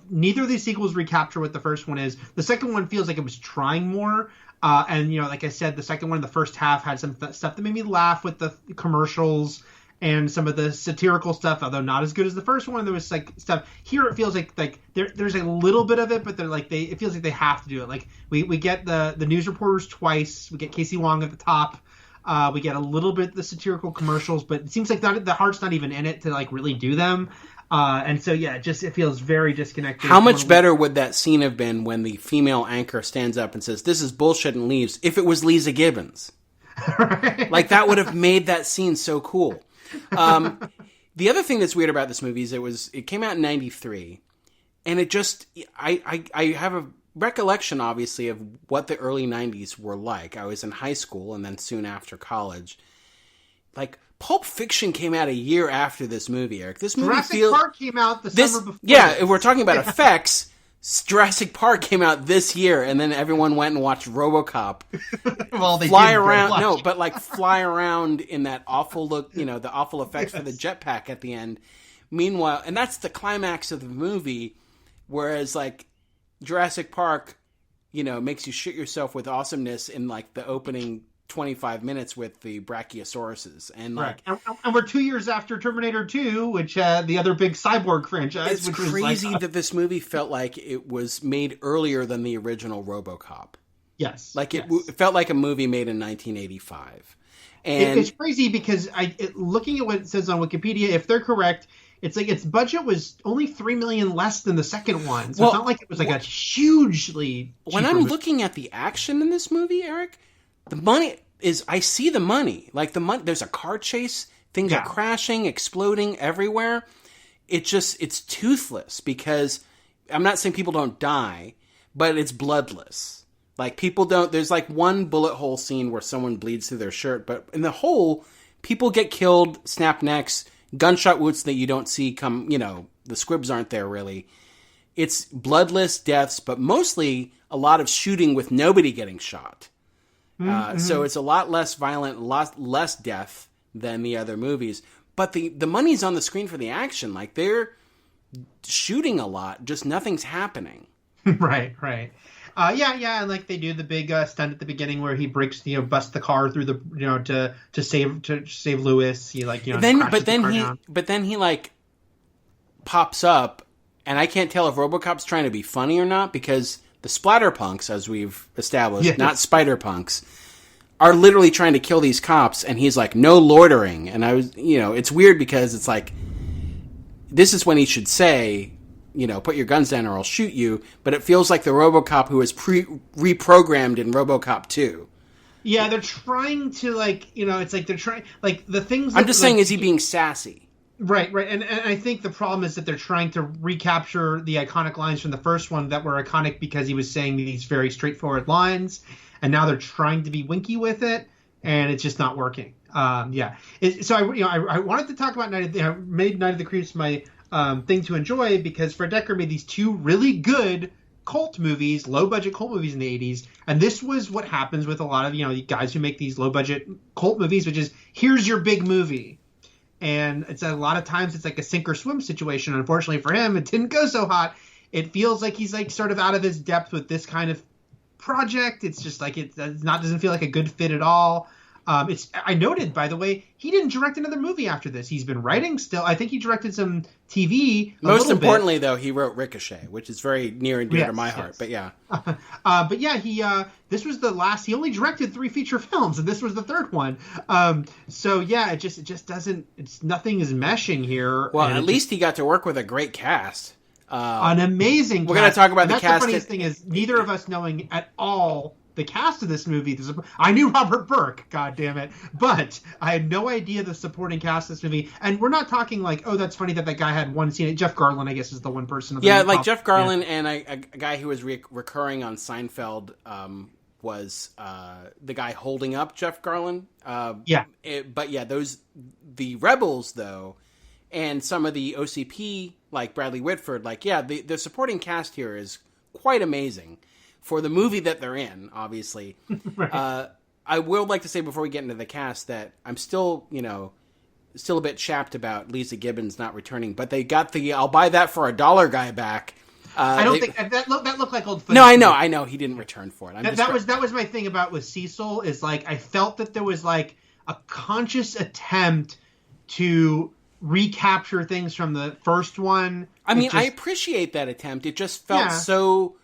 neither of these sequels recapture what the first one is. The second one feels like it was trying more. And, like I said, the second one in the first half had some stuff that made me laugh with the commercials and some of the satirical stuff, although not as good as the first one. There was like stuff here. It feels like there's a little bit of it, but it feels like they have to do it. Like we get the news reporters twice. We get Casey Wong at the top. We get a little bit of the satirical commercials, but it seems like the heart's not even in it to like really do them. And so, yeah, it feels very disconnected. How much better would that scene have been when the female anchor stands up and says, "This is bullshit," and leaves, if it was Lisa Gibbons? Right. Like, that would have made that scene so cool. The other thing that's weird about this movie is it came out in 93, and it just, I have a recollection, obviously, of what the early 90s were like. I was in high school and then soon after college. Like, Pulp Fiction came out a year after this movie, Eric. This movie Jurassic Park came out the summer before. Yeah, if we're talking about effects, Jurassic Park came out this year, and then everyone went and watched RoboCop. Well, they fly around in that awful look, the awful effects for the jetpack at the end. Meanwhile, and that's the climax of the movie, whereas like Jurassic Park, makes you shit yourself with awesomeness in like the opening 25 minutes with the Brachiosauruses. And like, right. And we're 2 years after Terminator 2, which the other big cyborg franchise. It's crazy that this movie felt like it was made earlier than the original RoboCop. Yes. Like it felt like a movie made in 1985. And it's crazy because looking at what it says on Wikipedia, if they're correct, it's like its budget was only $3 million less than the second one. So it's not like it was like a hugely cheaper When I'm movie. looking at the action in this movie, Eric, the money is, I see the money. Like the money, there's a car chase, things are crashing, exploding everywhere. It's toothless because I'm not saying people don't die, but it's bloodless. Like people don't, there's like one bullet hole scene where someone bleeds through their shirt, but in the whole, people get killed, snap necks, gunshot wounds that you don't see come, the squibs aren't there really. It's bloodless deaths, but mostly a lot of shooting with nobody getting shot. So it's a lot less violent, a lot less death than the other movies. But the money's on the screen for the action. Like, they're shooting a lot, just nothing's happening. Right. Yeah, and like they do the big stunt at the beginning where he breaks, busts the car through the, to save Lewis. He but then he like pops up, and I can't tell if RoboCop's trying to be funny or not, because the Splatterpunks, as we've established, not Spiderpunks, are literally trying to kill these cops, and he's like, "No loitering." And I was, it's weird because it's like, this is when he should say, put your guns down or I'll shoot you. But it feels like the RoboCop who was reprogrammed in RoboCop 2. Yeah, they're trying to it's like they're trying, like the things. I'm just saying, is he being sassy? Right. And I think the problem is that they're trying to recapture the iconic lines from the first one that were iconic because he was saying these very straightforward lines, and now they're trying to be winky with it, and it's just not working. So I wanted to talk about made Night of the Creeps my thing to enjoy because Fred Dekker made these two really good cult movies, low budget cult movies in the 80s, and this was what happens with a lot of the guys who make these low budget cult movies, which is, here's your big movie. and it's a lot of times it's like a sink or swim situation. Unfortunately for him, it didn't go so hot. It feels like he's like sort of out of his depth with this kind of project. It's just like doesn't feel like a good fit at all. I noted, by the way, he didn't direct another movie after this. He's been writing still. I think he directed some TV. Most importantly, though, he wrote Ricochet, which is very near and dear to my heart. But yeah, he this was the last. He only directed 3 feature films, and this was the third one. So yeah, it just doesn't. Nothing is meshing here. Well, at least he got to work with a great cast. An amazing. We're going to talk about the cast. The funniest thing is neither of us knowing at all the cast of this movie. I knew Robert Burke, god damn it, but I had no idea the supporting cast of this movie. And we're not talking like, oh, that's funny that guy had one scene. Jeff Garlin, I guess, is the one person. Like Jeff Garlin and a guy who was recurring on Seinfeld was the guy holding up Jeff Garlin. The Rebels though, and some of the OCP like Bradley Whitford, the supporting cast here is quite amazing. For the movie that they're in, obviously. Right. I would like to say before we get into the cast that I'm still a bit chapped about Lisa Gibbons not returning, but they got the "I'll buy that for $1" guy back. I don't think that looked like old footage. No, I know he didn't return for it. That was my thing with Cecil is like I felt that there was like a conscious attempt to recapture things from the first one. I appreciate that attempt. It just felt so.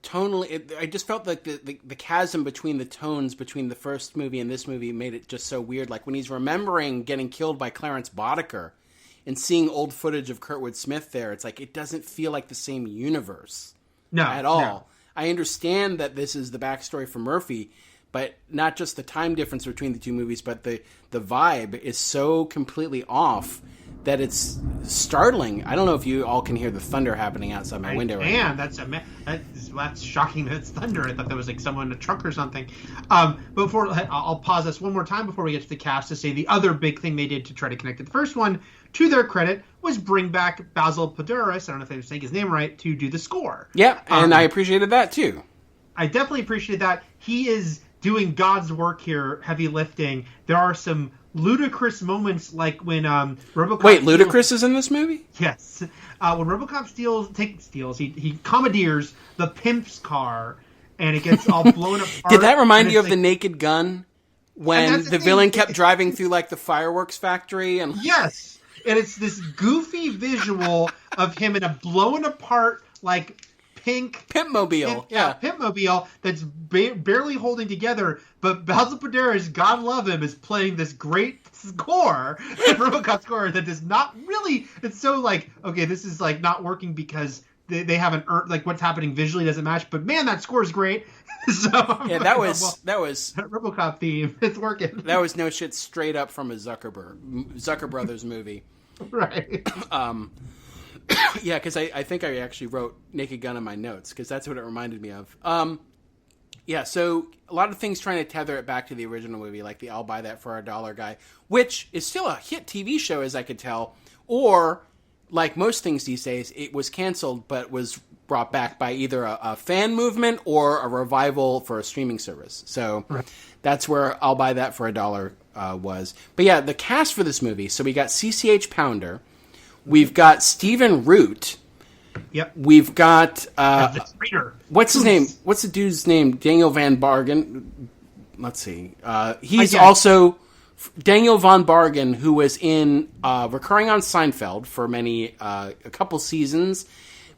Tonally, I just felt like the chasm between the tones between the first movie and this movie made it just so weird. Like when he's remembering getting killed by Clarence Boddicker and seeing old footage of Kurtwood Smith there, it's like it doesn't feel like the same universe at all. No. I understand that this is the backstory for Murphy, but not just the time difference between the two movies, but the vibe is so completely off that it's startling. I don't know if you all can hear the thunder happening outside my window right now. That's shocking that it's thunder. I thought there was like someone in a truck or something. Before I'll pause this one more time before we get to the cast to say the other big thing they did to try to connect to the first one, to their credit, was bring back Basil Podouris, I don't know if I'm saying his name right, to do the score. Yeah, and I appreciated that too. I definitely appreciated that. He is doing God's work here, heavy lifting. There are some ludicrous moments like when RoboCop... Wait, Ludacris is in this movie? Yes. When RoboCop he commandeers the pimp's car, and it gets all blown apart. Did that remind you of The Naked Gun? When the villain kept driving through like the fireworks factory? And yes! And it's this goofy visual of him in a blown apart, like... pink Pimpmobile, Pimpmobile that's barely holding together, but Basil Podouris, God love him, is playing this great score, RoboCop score that does not really. It's so like, okay, this is like not working because they haven't earned, like what's happening visually doesn't match. But man, that score is great. So yeah, that was RoboCop theme. It's working. That was no shit, straight up from a Zucker Brothers movie, right? Yeah, because I think I actually wrote Naked Gun in my notes, because that's what it reminded me of. Yeah, so a lot of things trying to tether it back to the original movie, like the I'll buy that for $1 guy, which is still a hit TV show, as I could tell, or, like most things these days, it was canceled, but was brought back by either a fan movement or a revival for a streaming service. So that's where I'll buy that for $1 was. But yeah, the cast for this movie, so we got CCH Pounder, we've got Stephen Root. Yep. We've got what's his name? What's the dude's name? Daniel Van Bargen. Let's see. He's also Daniel Von Bargen, who was in recurring on Seinfeld for a couple seasons.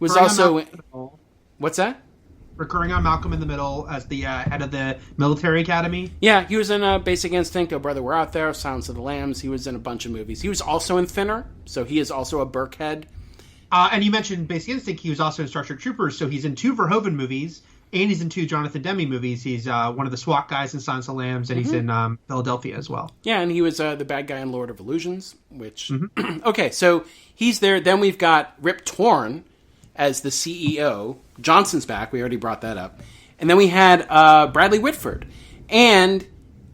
Was also what's that? Recurring on Malcolm in the Middle as the head of the military academy. Yeah, he was in Basic Instinct, Oh Brother We're Out There, Silence of the Lambs. He was in a bunch of movies. He was also in Thinner, so he is also a Burkhead. And you mentioned Basic Instinct. He was also in Star Trek Troopers, so he's in 2 Verhoeven movies, and he's in 2 Jonathan Demme movies. He's one of the SWAT guys in Silence of the Lambs, and he's in Philadelphia as well. Yeah, and he was the bad guy in Lord of Illusions, which... Okay, so he's there. Then we've got Rip Torn as the CEO. Johnson's back. We already brought that up. And then we had Bradley Whitford and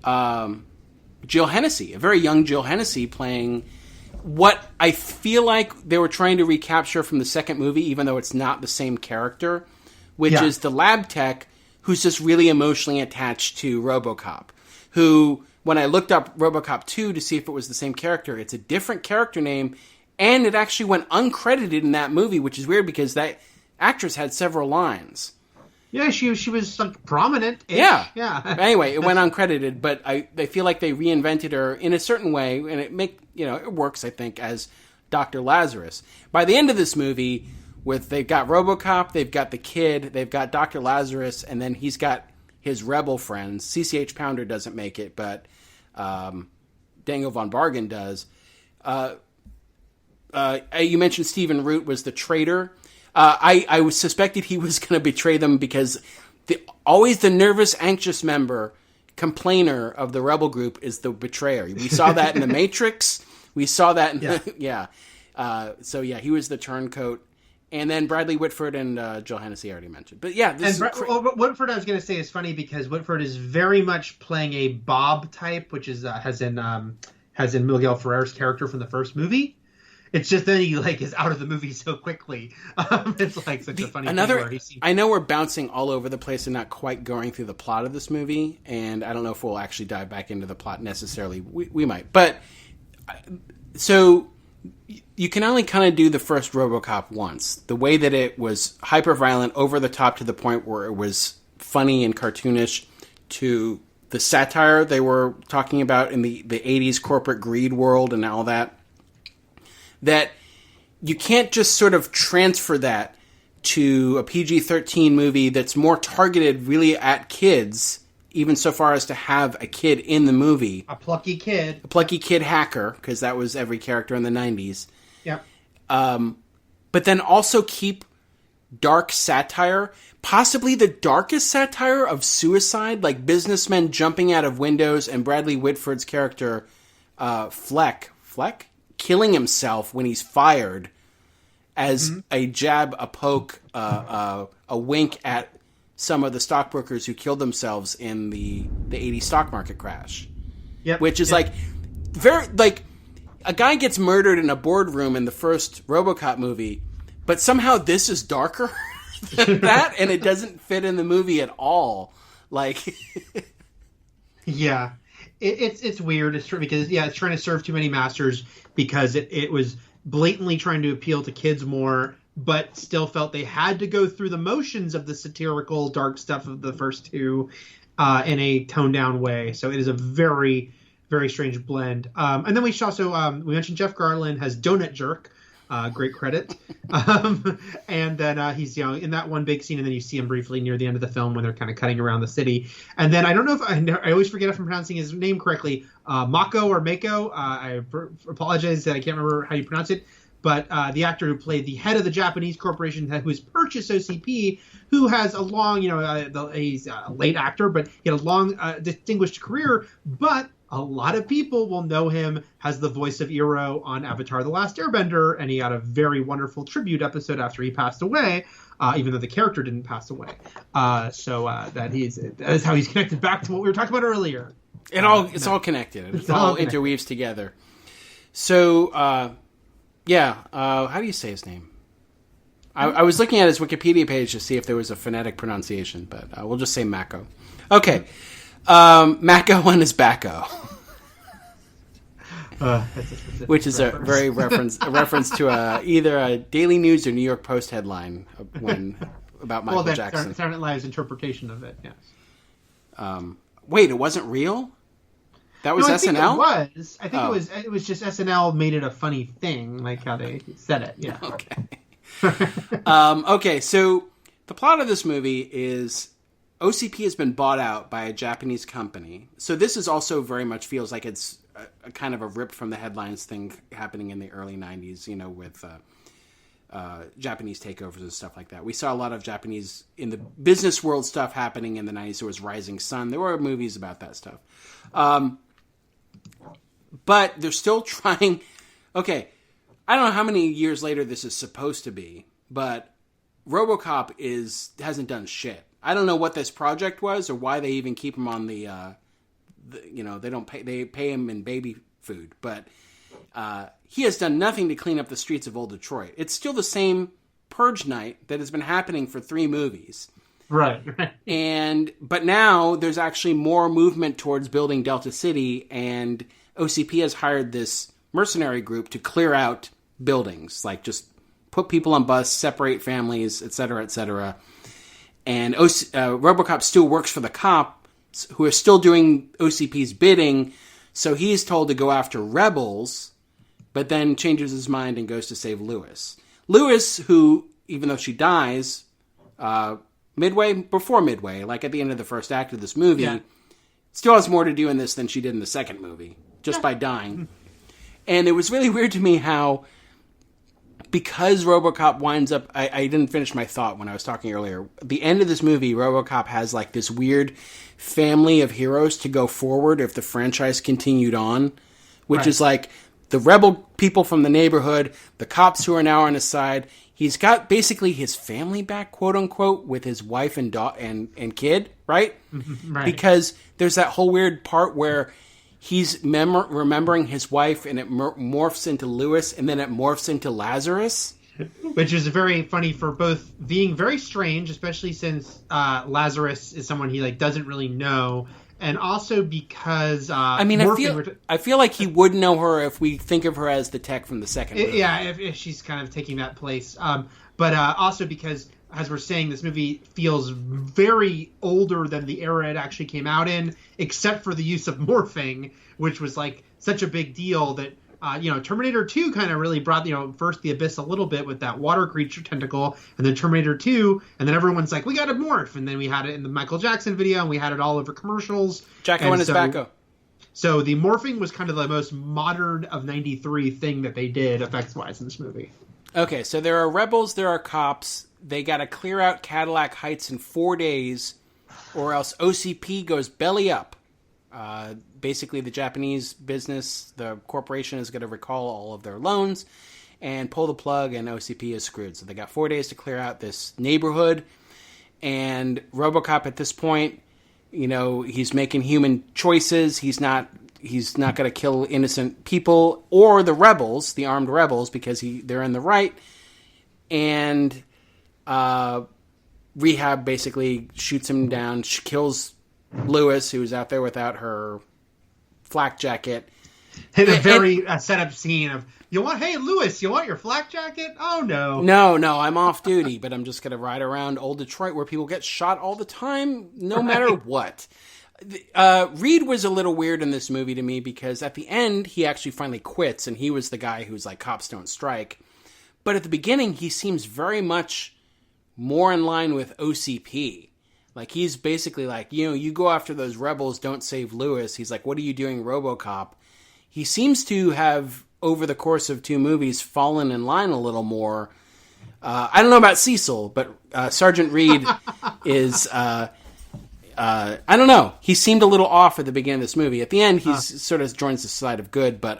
Jill Hennessy, a very young Jill Hennessy, playing what I feel like they were trying to recapture from the second movie, even though it's not the same character, which is the lab tech who's just really emotionally attached to RoboCop, who when I looked up RoboCop 2 to see if it was the same character, it's a different character name, and it actually went uncredited in that movie, which is weird because that actress had several lines. Yeah, she was like prominent. Yeah. Yeah. Anyway, it went uncredited, but I feel like they reinvented her in a certain way, and it works, I think, as Dr. Lazarus. By the end of this movie, they've got RoboCop, they've got the kid, they've got Dr. Lazarus, and then he's got his rebel friends. CCH Pounder doesn't make it, but Daniel von Bargen does. You mentioned Stephen Root was the traitor. I was suspected he was going to betray them because always the nervous, anxious member, complainer of the rebel group is the betrayer. We saw that in The Matrix. We saw that in So he was the turncoat. And then Bradley Whitford and Jill Hennessy I already mentioned. But yeah, Whitford I was going to say is funny because Whitford is very much playing a Bob type, which is has in Miguel Ferrer's character from the first movie. It's just that he is out of the movie so quickly. It's like such a funny thing where he seems... I know we're bouncing all over the place and not quite going through the plot of this movie, and I don't know if we'll actually dive back into the plot necessarily. We might. But, so, you can only kind of do the first RoboCop once. The way that it was hyper-violent, over the top to the point where it was funny and cartoonish, to the satire they were talking about in the 80s corporate greed world and all that. That you can't just sort of transfer that to a PG-13 movie that's more targeted really at kids, even so far as to have a kid in the movie. A plucky kid. A plucky kid hacker, because that was every character in the 90s. Yeah. But then also keep dark satire, possibly the darkest satire of suicide, like businessmen jumping out of windows and Bradley Whitford's character, Fleck? Killing himself when he's fired as a jab, a poke, a wink at some of the stockbrokers who killed themselves in the 80s stock market crash. Yep. Which is very a guy gets murdered in a boardroom in the first RoboCop movie, but somehow this is darker than that, and it doesn't fit in the movie at all. Yeah. It's weird. It's true because it's trying to serve too many masters because it was blatantly trying to appeal to kids more, but still felt they had to go through the motions of the satirical dark stuff of the first two in a toned down way. So it is a very, very strange blend. And then we we mentioned Jeff Garlin has Donut Jerk. Great credit. And then he's in that one big scene, and then you see him briefly near the end of the film when they're kind of cutting around the city. And then I don't know if I always forget if I'm pronouncing his name correctly, Mako or Mako. I apologize that I can't remember how you pronounce it. But the actor who played the head of the Japanese corporation who has purchased OCP, who has a long, he's a late actor, but he had a long, distinguished career, but a lot of people will know him as the voice of Iroh on Avatar: The Last Airbender, and he had a very wonderful tribute episode after he passed away, even though the character didn't pass away. That is how he's connected back to what we were talking about earlier. It's all connected. It all interweaves together. So, how do you say his name? I was looking at his Wikipedia page to see if there was a phonetic pronunciation, but we'll just say Mako. Okay. Mako and his backo. Which is a very reference to either a Daily News or New York Post headline about Michael Jackson. Saturday Night Live's interpretation of it, yes. Wait, it wasn't real? That was SNL? I think it was just SNL made it a funny thing, like how they said it, yeah. Okay. Okay, so the plot of this movie is OCP has been bought out by a Japanese company. So this is also very much feels like it's a kind of a rip from the headlines thing happening in the early 90s, with Japanese takeovers and stuff like that. We saw a lot of Japanese in the business world stuff happening in the 90s. There was Rising Sun. There were movies about that stuff. But they're still trying. Okay, I don't know how many years later this is supposed to be, but RoboCop hasn't done shit. I don't know what this project was or why they even keep him on they pay him in baby food, but he has done nothing to clean up the streets of old Detroit. It's still the same purge night that has been happening for 3 movies. Right. But now there's actually more movement towards building Delta City, and OCP has hired this mercenary group to clear out buildings, like just put people on bus, separate families, etc., etc. And RoboCop still works for the cops, who are still doing OCP's bidding, so he's told to go after rebels, but then changes his mind and goes to save Lewis. Lewis, who, even though she dies, before midway, like at the end of the first act of this movie, still has more to do in this than she did in the second movie, just by dying. And it was really weird to me how, because RoboCop winds up... I didn't finish my thought when I was talking earlier. At the end of this movie, RoboCop has like this weird family of heroes to go forward if the franchise continued on, which is like the rebel people from the neighborhood, the cops who are now on his side. He's got basically his family back, quote unquote, with his wife and and kid, right? Right. Because there's that whole weird part where he's remembering his wife, and it morphs into Lewis, and then it morphs into Lazarus. Which is very funny for both being very strange, especially since Lazarus is someone he like doesn't really know, and also because I feel like he would know her if we think of her as the tech from the second movie. Yeah, if she's kind of taking that place. But also because, as we're saying, this movie feels very older than the era it actually came out in, except for the use of morphing, which was like such a big deal that Terminator 2 kind of really brought, first the Abyss a little bit with that water creature tentacle, and then Terminator 2, and then everyone's like, we got to morph, and then we had it in the Michael Jackson video, and we had it all over commercials. Jacko and his backo. So the morphing was kind of the most modern of 93 thing that they did effects-wise in this movie. Okay, so there are rebels, there are cops. They got to clear out Cadillac Heights in 4 days, or else OCP goes belly up. Basically, the Japanese business, the corporation, is going to recall all of their loans and pull the plug, and OCP is screwed. So they got 4 days to clear out this neighborhood. And RoboCop at this point, he's making human choices. He's not going to kill innocent people or the rebels, the armed rebels, because they're in the right. And Rehab basically shoots him down, kills Lewis, who's out there without her flak jacket. In a very set-up scene of, hey, Lewis, you want your flak jacket? Oh, no. No, I'm off duty, but I'm just going to ride around old Detroit where people get shot all the time, no matter what. Reed was a little weird in this movie to me because at the end, he actually finally quits, and he was the guy who's like, cops don't strike. But at the beginning, he seems very much more in line with OCP. Like, he's basically like, you go after those rebels, don't save Lewis. He's like, what are you doing, RoboCop? He seems to have, over the course of 2 movies, fallen in line a little more. I don't know about Cecil, but Sergeant Reed is... I don't know. He seemed a little off at the beginning of this movie. At the end, he's sort of joins the side of good, but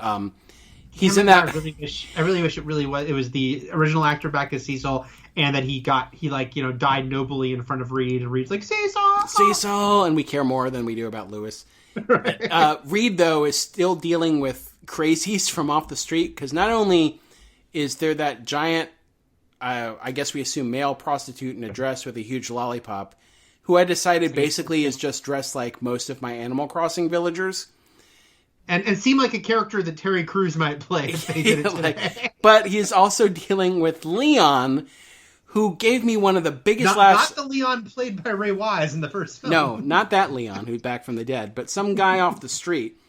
he's in that... I really wish it was the original actor back as Cecil, and that he died nobly in front of Reed, and Reed's like, Cecil! And we care more than we do about Lewis. Right. Reed, though, is still dealing with crazies from off the street, because not only is there that giant, I guess we assume male prostitute in a dress with a huge lollipop, who I decided basically is just dressed like most of my Animal Crossing villagers. And seemed like a character that Terry Crews might play if they did it today. But he's also dealing with Leon, who gave me one of the biggest laughs. Not the Leon played by Ray Wise in the first film. No, not that Leon, who's back from the dead, but some guy off the street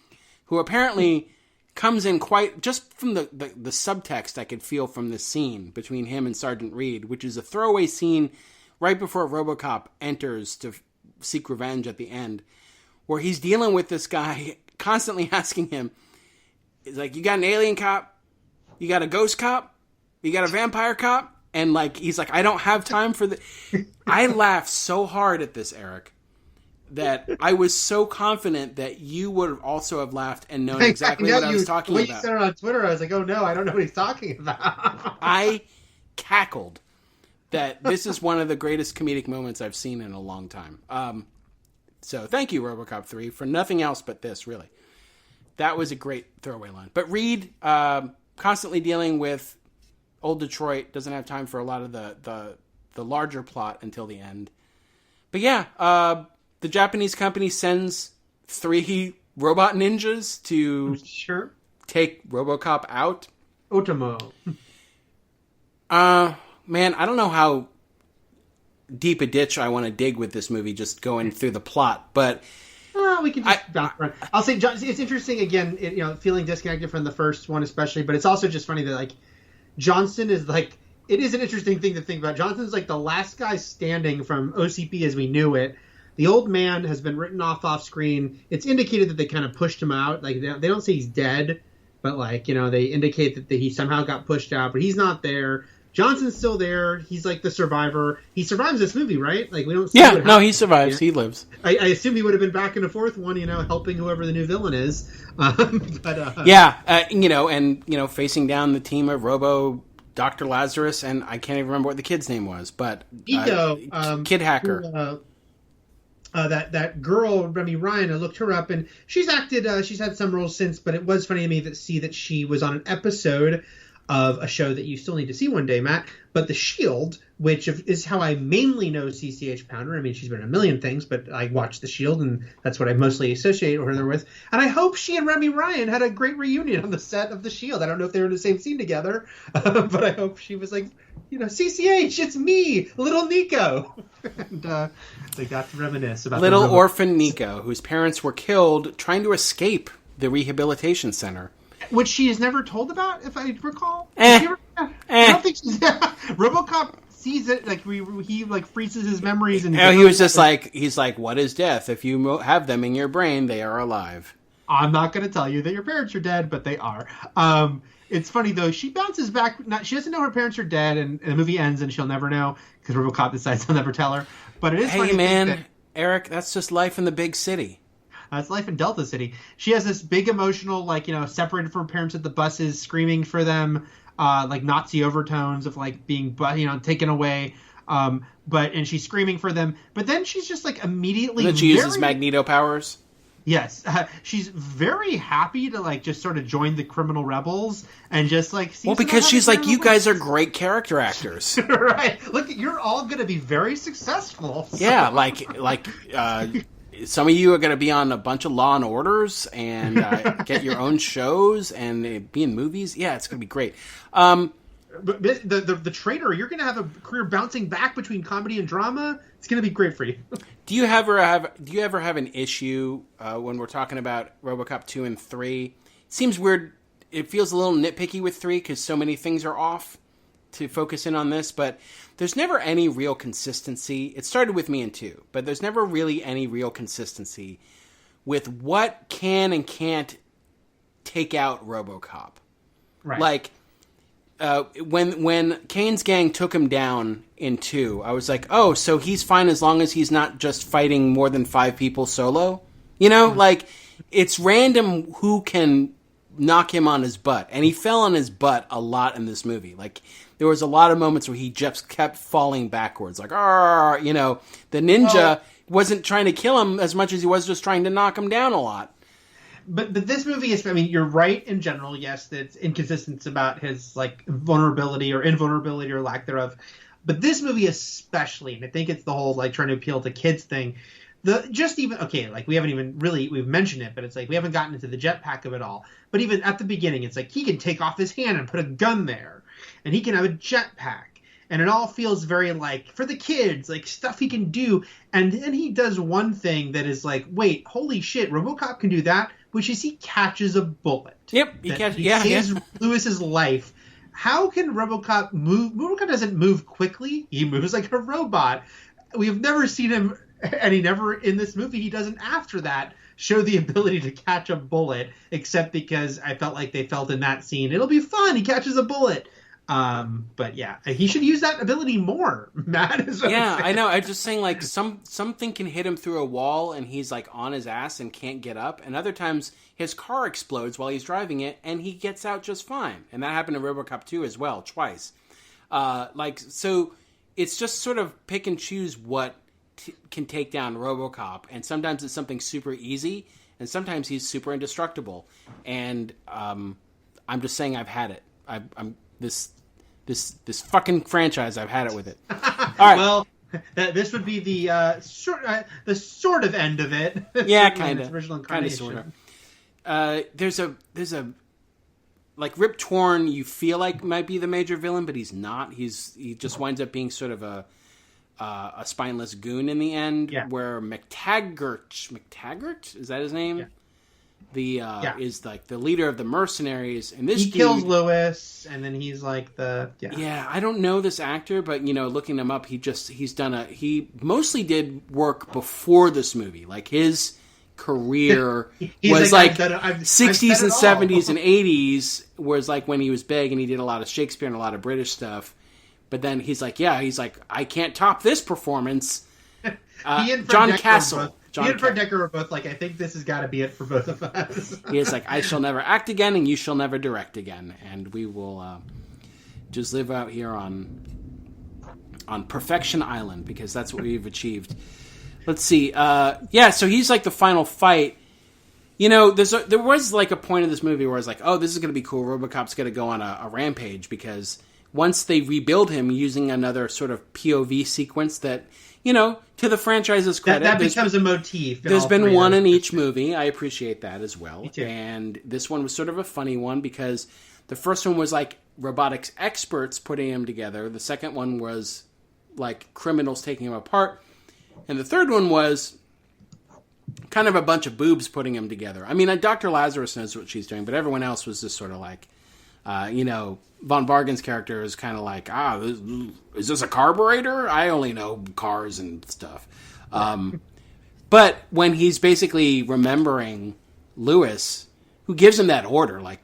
who apparently comes in quite... Just from the subtext I could feel from this scene between him and Sergeant Reed, which is a throwaway scene right before RoboCop enters to seek revenge at the end, where he's dealing with this guy, constantly asking him, he's like, you got an alien cop? You got a ghost cop? You got a vampire cop? And he's like, I don't have time for the... I laughed so hard at this, Eric, that I was so confident that you would also have laughed and known exactly what I was talking about. When you said it on Twitter, I was like, oh no, I don't know what he's talking about. I cackled that this is one of the greatest comedic moments I've seen in a long time. So thank you, RoboCop 3, for nothing else but this, really. That was a great throwaway line. But Reed, constantly dealing with old Detroit, doesn't have time for a lot of the larger plot until the end. But yeah, the Japanese company sends 3 robot ninjas to Sure. take RoboCop out. Otomo. Man, I don't know how deep a ditch I want to dig with this movie, just going through the plot, but We can just bounce around. I'll say, John, it's interesting again. Feeling disconnected from the first one, especially, but it's also just funny that like Johnson is like. It is an interesting thing to think about. Johnson's like the last guy standing from OCP as we knew it. The old man has been written off screen. It's indicated that they kind of pushed him out. Like they don't say he's dead, but like they indicate that he somehow got pushed out, but he's not there. Johnson's still there. He's like the survivor. He survives this movie, right? Like we don't. See he survives. Yeah. He lives. I assume he would have been back in the fourth one, helping whoever the new villain is. Facing down the team of Dr. Lazarus, and I can't even remember what the kid's name was, but Nico, Kid Hacker. That girl Remy Ryan, I looked her up, and she's acted. She's had some roles since, but it was funny to me to see that she was on an episode of a show that you still need to see one day, Matt. But The Shield, which is how I mainly know CCH Pounder. I mean, she's been in a million things, but I watched The Shield, and that's what I mostly associate her with. And I hope she and Remy Ryan had a great reunion on the set of The Shield. I don't know if they were in the same scene together, but I hope she was like, CCH, it's me, little Nico. And they got to reminisce about little orphan Nico, whose parents were killed trying to escape the rehabilitation center. Which she is never told about, if I recall. I don't think she's... RoboCop sees it, like he like freezes his memories, and he was just like, he's like, what is death? If you have them in your brain, they are alive. I'm not going to tell you that your parents are dead, but they are. It's funny though. She bounces back. She doesn't know her parents are dead, and the movie ends, and she'll never know because RoboCop decides he'll never tell her. But it is funny. Hey man, Eric, that's just life in the big city. It's life in Delta City. She has this big emotional, separated from her parents at the buses, screaming for them, like Nazi overtones of like being, taken away. And she's screaming for them. But then she's just like immediately. And then she uses Magneto powers. Yes, she's very happy to like just sort of join the criminal rebels and just like. Because she's like, you guys are great character actors, right? Look, you're all going to be very successful. So. Yeah, some of you are going to be on a bunch of Law and Orders and get your own shows and be in movies. Yeah, it's going to be great. But the traitor, you're going to have a career bouncing back between comedy and drama. It's going to be great for you. Do you ever have an issue when we're talking about RoboCop 2 and 3? It seems weird. It feels a little nitpicky with 3 because so many things are off to focus in on this, but there's never any real consistency. It started with me in 2, but there's never really any real consistency with what can and can't take out RoboCop. Right. Like, when Kane's gang took him down in 2, I was like, oh, so he's fine as long as he's not just fighting more than 5 people solo? Like, it's random who can knock him on his butt. And he fell on his butt a lot in this movie. Like, there was a lot of moments where he just kept falling backwards. Like, the ninja wasn't trying to kill him as much as he was just trying to knock him down a lot. But this movie is, you're right in general, yes, that it's inconsistent about his, like, vulnerability or invulnerability or lack thereof. But this movie especially, and I think it's the whole, like, trying to appeal to kids thing, we haven't even really, we've mentioned it, but it's like, we haven't gotten into the jetpack of it all. But even at the beginning, it's like, he can take off his hand and put a gun there, and he can have a jetpack. And it all feels very, like, for the kids, like, stuff he can do. And then he does one thing that is like, wait, holy shit, RoboCop can do that? Which is he catches a bullet. Yep, he saves Lewis's life. How can RoboCop move? RoboCop doesn't move quickly. He moves like a robot. We've never seen him, and he never, in this movie, he doesn't after that show the ability to catch a bullet, except because I felt like they felt in that scene, it'll be fun, he catches a bullet. But yeah, he should use that ability more, Matt. I know. I'm just saying, like, something can hit him through a wall and he's like on his ass and can't get up. And other times his car explodes while he's driving it and he gets out just fine. And that happened in RoboCop 2 as well, twice. So it's just sort of pick and choose what can take down RoboCop. And sometimes it's something super easy and sometimes he's super indestructible. And, I'm just saying I've had it. This fucking franchise, I've had it with it. All right. Well, This would be the sort of end of it. Yeah, kind of. Original Kind of, incarnation. sort of. There's a like Rip Torn. You feel like might be the major villain, but he's not. He just winds up being sort of a spineless goon in the end. Yeah. Where McTaggart is that his name? Yeah. Is like the leader of the mercenaries, and this he kills Lewis, and then he's like I don't know this actor, but looking him up, he mostly did work before this movie. Like his career was like 60s and 70s and 80s, was like when he was big, and he did a lot of Shakespeare and a lot of British stuff. But then he's like, I can't top this performance. John Castle. He and Fred Decker were both like, I think this has got to be it for both of us. He is like, I shall never act again, and you shall never direct again, and we will just live out here on Perfection Island, because that's what we've achieved. Let's see. So he's like the final fight. There was like a point in this movie where I was like, oh, this is going to be cool. RoboCop's going to go on a rampage, because once they rebuild him using another sort of POV sequence that, to the franchise's credit, that becomes a motif. There's been one in each movie. I appreciate that as well. Me too. And this one was sort of a funny one, because the first one was like robotics experts putting him together. The second one was like criminals taking him apart. And the third one was kind of a bunch of boobs putting him together. I mean, Dr. Lazarus knows what she's doing, but everyone else was just sort of like, Von Bargen's character is kind of like, is this a carburetor? I only know cars and stuff. But when he's basically remembering Lewis, who gives him that order, like,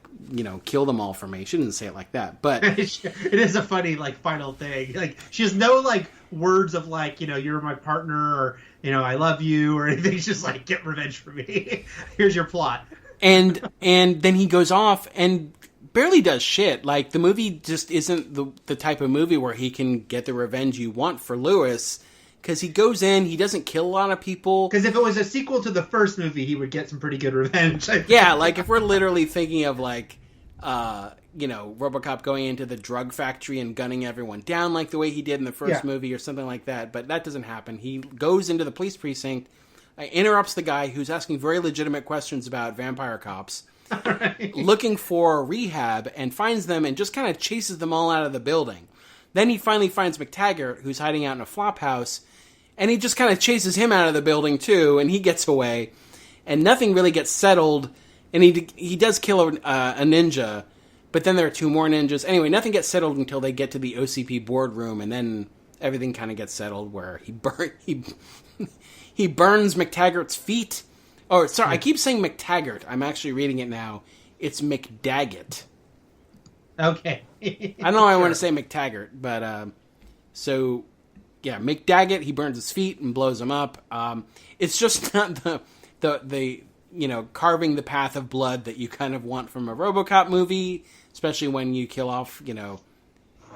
kill them all for me. She didn't say it like that, but it is a funny, like, final thing. Like, she has no, like, words of, like, you're my partner, or, I love you, or anything. It's just like, get revenge for me. Here's your plot. And then he goes off and barely does shit. Like, the movie just isn't the type of movie where he can get the revenge you want for Lewis, because he goes in, he doesn't kill a lot of people. Because if it was a sequel to the first movie, he would get some pretty good revenge. Yeah, like, if we're literally thinking of, like, RoboCop going into the drug factory and gunning everyone down like the way he did in the first movie, or something like that, but that doesn't happen. He goes into the police precinct, interrupts the guy who's asking very legitimate questions about vampire cops, right, looking for rehab, and finds them and just kind of chases them all out of the building. Then he finally finds McTaggart, who's hiding out in a flop house, and he just kind of chases him out of the building too, and he gets away, and nothing really gets settled, and he does kill a ninja, but then there are two more ninjas. Anyway, nothing gets settled until they get to the OCP boardroom, and then everything kind of gets settled, where he burns McTaggart's feet. Oh, sorry, I keep saying McTaggart. I'm actually reading it now. It's McDaggett. Okay. I don't know why I want to say McTaggart, but McDaggett, he burns his feet and blows them up. It's just not the carving the path of blood that you kind of want from a RoboCop movie, especially when you kill off,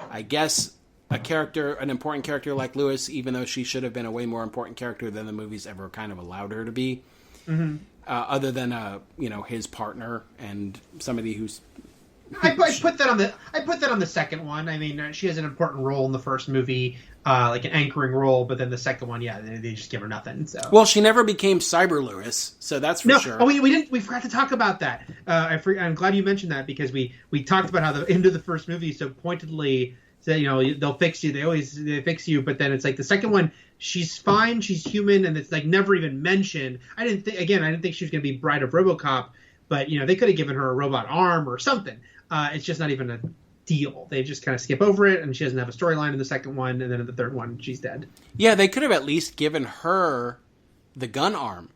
I guess an important character like Lewis, even though she should have been a way more important character than the movie's ever kind of allowed her to be. Mm-hmm. Other than his partner and somebody who's. I put that on the second one. I mean, she has an important role in the first movie, like an anchoring role, but then the second one, they just give her nothing. So. Well, she never became Cyber Lewis, so that's for sure. Oh, we forgot to talk about that. I'm glad you mentioned that, because we talked about how the end of the first movie so pointedly said, they'll fix you. They fix you, but then it's like the second one, she's fine, she's human, and it's like never even mentioned. I didn't think she was going to be Bride of RoboCop, but they could have given her a robot arm or something. It's just not even a deal. They just kind of skip over it, and she doesn't have a storyline in the second one, and then in the third one, she's dead. Yeah, they could have at least given her the gun arm.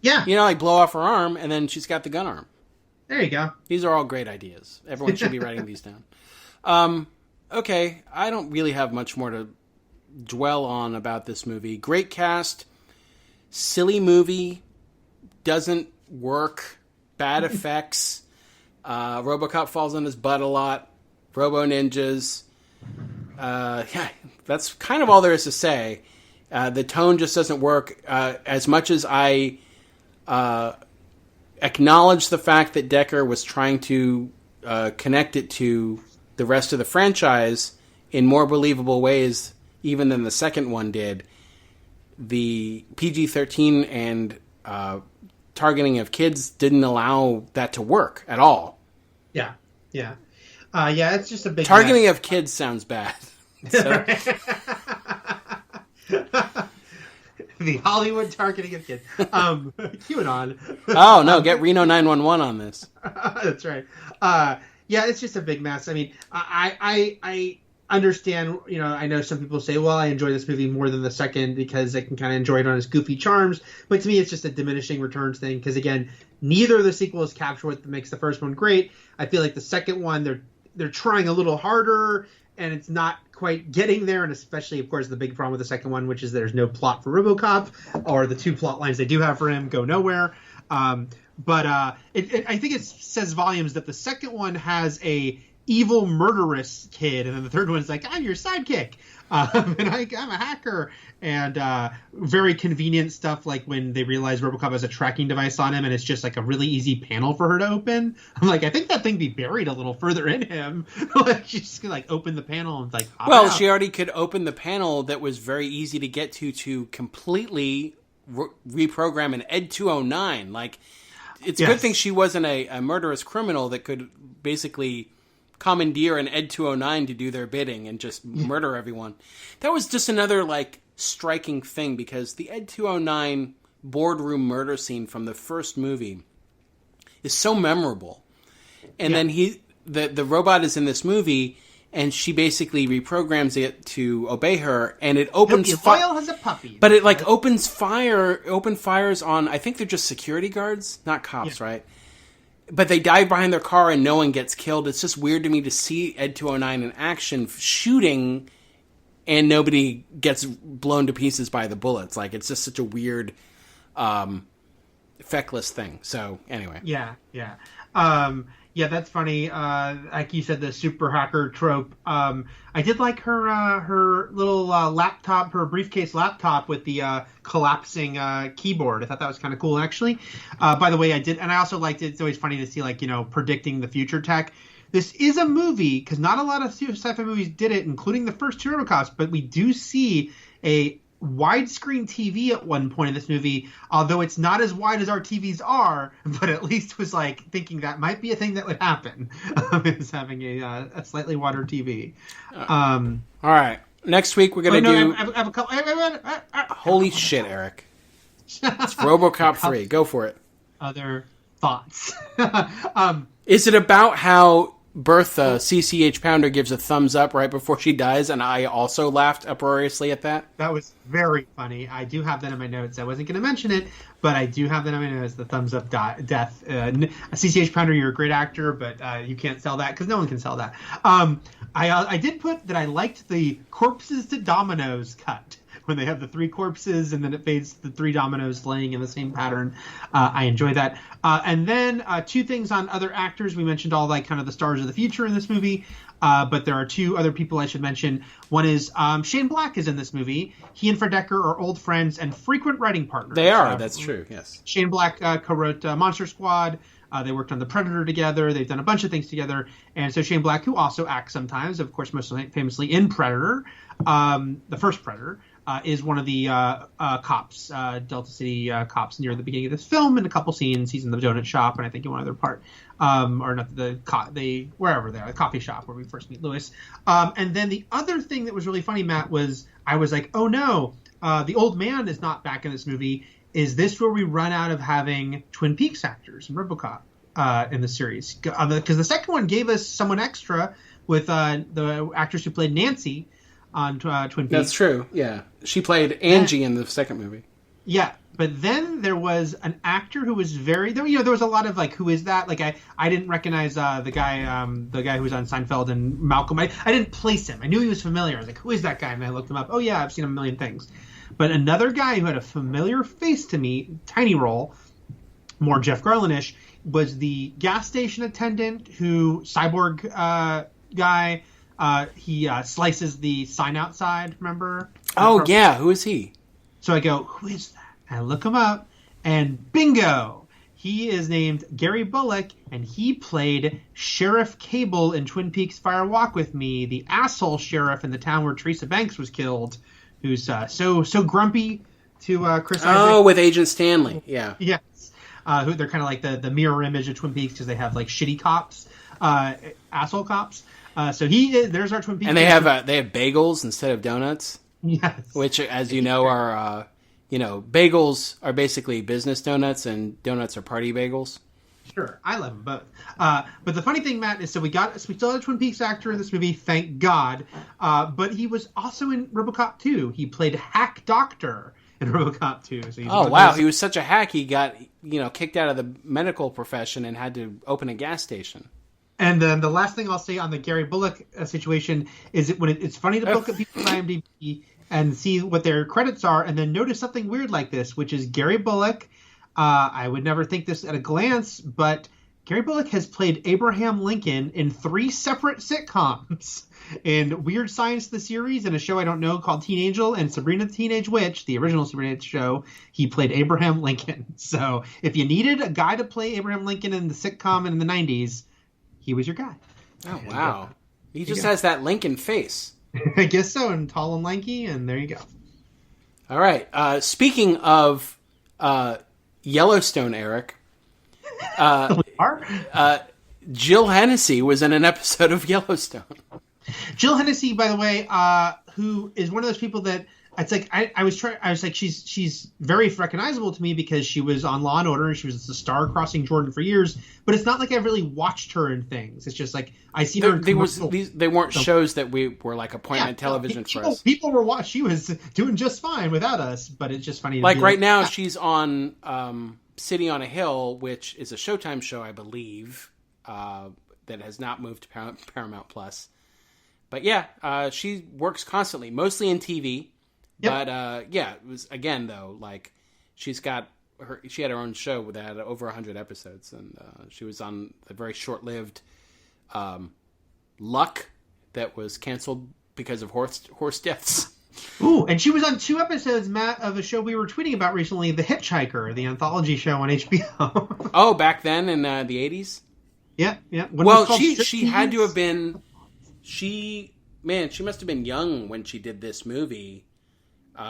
Yeah. Like blow off her arm, and then she's got the gun arm. There you go. These are all great ideas. Everyone should be writing these down. Okay, I don't really have much more to dwell on about this movie. Great cast, silly movie, doesn't work, bad effects. RoboCop falls on his butt a lot. Robo Ninjas. That's kind of all there is to say. The tone just doesn't work. As much as I acknowledge the fact that Decker was trying to connect it to the rest of the franchise in more believable ways even than the second one did. The PG-13 and targeting of kids didn't allow that to work at all. Yeah. It's just a big targeting mess. of kids sounds bad. So, the Hollywood targeting of kids. QAnon. oh no, get Reno 911 on this. That's right. It's just a big mess. I mean, I understand, I know some people say, well, I enjoy this movie more than the second because I can kind of enjoy it on its goofy charms. But to me, it's just a diminishing returns thing because, again, neither of the sequels capture what makes the first one great. I feel like the second one, they're trying a little harder and it's not quite getting there. And especially, of course, the big problem with the second one, which is there's no plot for RoboCop, or the two plot lines they do have for him go nowhere. But I think it says volumes that the second one has a evil murderous kid, and then the third one's like, I'm your sidekick, and I'm a hacker, and very convenient stuff like when they realize RoboCop has a tracking device on him and it's just like a really easy panel for her to open. I'm like, I think that thing be buried a little further in him. Like she's just gonna like open the panel and like hop out. She already could open the panel that was very easy to get to completely reprogram an Ed 209. Like, it's a good thing she wasn't a murderous criminal that could basically commandeer an Ed 209 to do their bidding and just murder everyone. That was just another like striking thing because the Ed 209 boardroom murder scene from the first movie is so memorable. And then the robot is in this movie and she basically reprograms it to obey her, and it opens fire as a puppy. But it like open fires on, I think they're just security guards, not cops, right? But they dive behind their car and no one gets killed. It's just weird to me to see Ed 209 in action shooting and nobody gets blown to pieces by the bullets. Like, it's just such a weird, feckless thing. So, anyway. Yeah. That's funny. Like you said, the super hacker trope. I did like her little laptop, her briefcase laptop with the collapsing keyboard. I thought that was kind of cool, actually. By the way, I did, and I also liked it. It's always funny to see, like, predicting the future tech. This is a movie, because not a lot of sci-fi movies did it, including the first two RoboCops, but we do see a widescreen TV at one point in this movie, although it's not as wide as our TVs are, but at least was like thinking that might be a thing that would happen, is having a slightly wider TV. All right. Next week we're going to do... I have a couple... Holy shit, Eric. It's RoboCop 3. Go for it. Other thoughts. Is it about how Bertha, CCH Pounder, gives a thumbs up right before she dies, and I also laughed uproariously at that? That was very funny. I do have that in my notes. I wasn't going to mention it, but I do have that in my notes, the thumbs up death. CCH Pounder, you're a great actor, but you can't sell that, because no one can sell that. I did put that I liked the corpses to dominoes cut, when they have the three corpses and then it fades to the three dominoes laying in the same pattern. I enjoy that. And then two things on other actors. We mentioned all like kind of the stars of the future in this movie, but there are two other people I should mention. One is Shane Black is in this movie. He and Fred Dekker are old friends and frequent writing partners. They are. That's true. Yes. Shane Black co-wrote Monster Squad. They worked on The Predator together. They've done a bunch of things together. And so Shane Black, who also acts sometimes, of course, most famously in Predator, the first Predator, is one of the cops, Delta City cops near the beginning of this film. In a couple scenes, he's in the donut shop, and I think in one other part, or not wherever they are, the coffee shop where we first meet Lewis. And then the other thing that was really funny, Matt, was I was like, oh no, the old man is not back in this movie. Is this where we run out of having Twin Peaks actors in RoboCop in the series? Because the second one gave us someone extra with the actress who played Nancy on Twin Peaks. That's true, yeah. She played Angie in the second movie. Yeah, but then there was an actor who was there was a lot of like, who is that? Like I didn't recognize the guy who was on Seinfeld and Malcolm. I didn't place him. I knew he was familiar. I was like, who is that guy? And I looked him up. Oh yeah, I've seen him a million things. But another guy who had a familiar face to me, tiny role, more Jeff Garlin-ish, was the gas station attendant cyborg guy. He slices the sign outside, remember? Oh, yeah. Who is he? So I go, who is that? And I look him up, and bingo! He is named Gary Bullock, and he played Sheriff Cable in Twin Peaks Fire Walk with Me, the asshole sheriff in the town where Teresa Banks was killed, who's so grumpy to Chris Isaac. Oh, with Agent Stanley, yeah. Yes. Who they're kind of like the mirror image of Twin Peaks because they have like shitty cops, asshole cops. So there's our Twin Peaks. And they have bagels instead of donuts. Yes. Which, as you know, are bagels are basically business donuts, and donuts are party bagels. Sure, I love them both. But the funny thing, Matt, is we still had a Twin Peaks actor in this movie, thank God. But he was also in RoboCop 2. He played Hack Doctor in RoboCop 2. So wow, he was such a hack. He got kicked out of the medical profession and had to open a gas station. And then the last thing I'll say on the Gary Bullock situation is that it's funny to look at people's IMDb and see what their credits are, and then notice something weird like this, which is Gary Bullock. I would never think this at a glance, but Gary Bullock has played Abraham Lincoln in 3 separate sitcoms. In Weird Science, the series, and a show I don't know called Teen Angel, and Sabrina the Teenage Witch, the original Sabrina show, he played Abraham Lincoln. So if you needed a guy to play Abraham Lincoln in the sitcom in the 90s, he was your guy. Oh, wow. He just has that Lincoln face. I guess so, and tall and lanky, and there you go. All right. Speaking of Yellowstone, Eric, Jill Hennessy was in an episode of Yellowstone. Jill Hennessy, by the way, who is one of those people that it's like I was like she's very recognizable to me because she was on Law and Order and she was the star crossing Jordan for years. But it's not like I've really watched her in things. It's just like I see her. They weren't shows that we were like appointment television for us. People were watching. She was doing just fine without us. But it's just funny. Like right now, she's on City on a Hill, which is a Showtime show, I believe, that has not moved to Paramount Plus. But yeah, she works constantly, mostly in TV. Yep. But it was again though, like she had her own show that had over 100 episodes, and she was on the very short-lived Luck that was canceled because of horse deaths. Ooh, and she was on 2 episodes, Matt, of a show we were tweeting about recently, The Hitchhiker, the anthology show on HBO. Oh, back then in the 80s? Yeah. Well, she had to have been. She must have been young when she did this movie.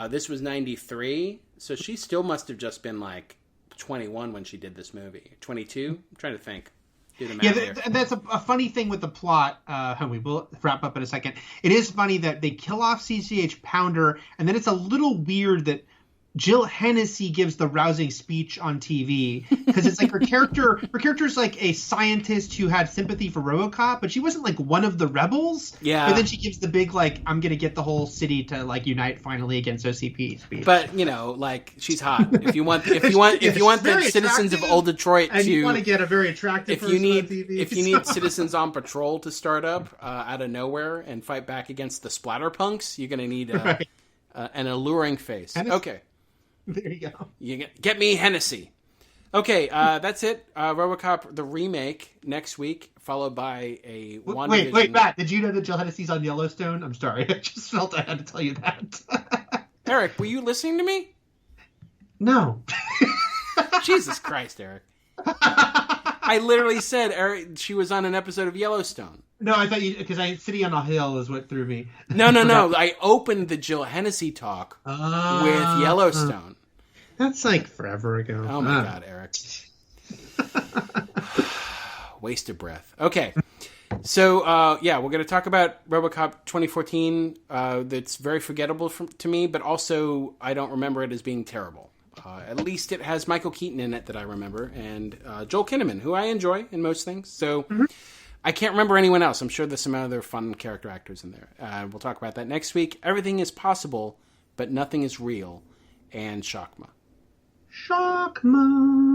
This was 93, so she still must have just been like 21 when she did this movie. 22? I'm trying to think. Do the math here. That's a funny thing with the plot. We will wrap up in a second. It is funny that they kill off CCH Pounder, and then it's a little weird that Jill Hennessy gives the rousing speech on TV because it's like her character's like a scientist who had sympathy for RoboCop, but she wasn't like one of the rebels. Yeah. But then she gives the big like I'm gonna get the whole city to like unite finally against OCP speech. But like she's hot. If you want the citizens of Old Detroit and you want to get a very attractive person on TV. If you need citizens on patrol to start up out of nowhere and fight back against the Splatterpunks, you're gonna need an alluring face. Okay. There you go. You get me Hennessy. Okay, that's it. RoboCop the remake next week, followed by a WandaVision. Wait, Matt, did you know that Jill Hennessy's on Yellowstone? I'm sorry, I just felt I had to tell you that. Eric, were you listening to me? No. Jesus Christ, Eric. I literally said Eric. She was on an episode of Yellowstone. No, I thought you because City on a Hill is what threw me. No. I opened the Jill Hennessy talk with Yellowstone. That's like forever ago. Oh my God, Eric. Waste of breath. Okay. So, we're going to talk about RoboCop 2014. That's very forgettable to me, but also I don't remember it as being terrible. At least it has Michael Keaton in it that I remember, and Joel Kinnaman, who I enjoy in most things. So I can't remember anyone else. I'm sure there's some other fun character actors in there. We'll talk about that next week. Everything is possible, but nothing is real. And Shockma. Shockma.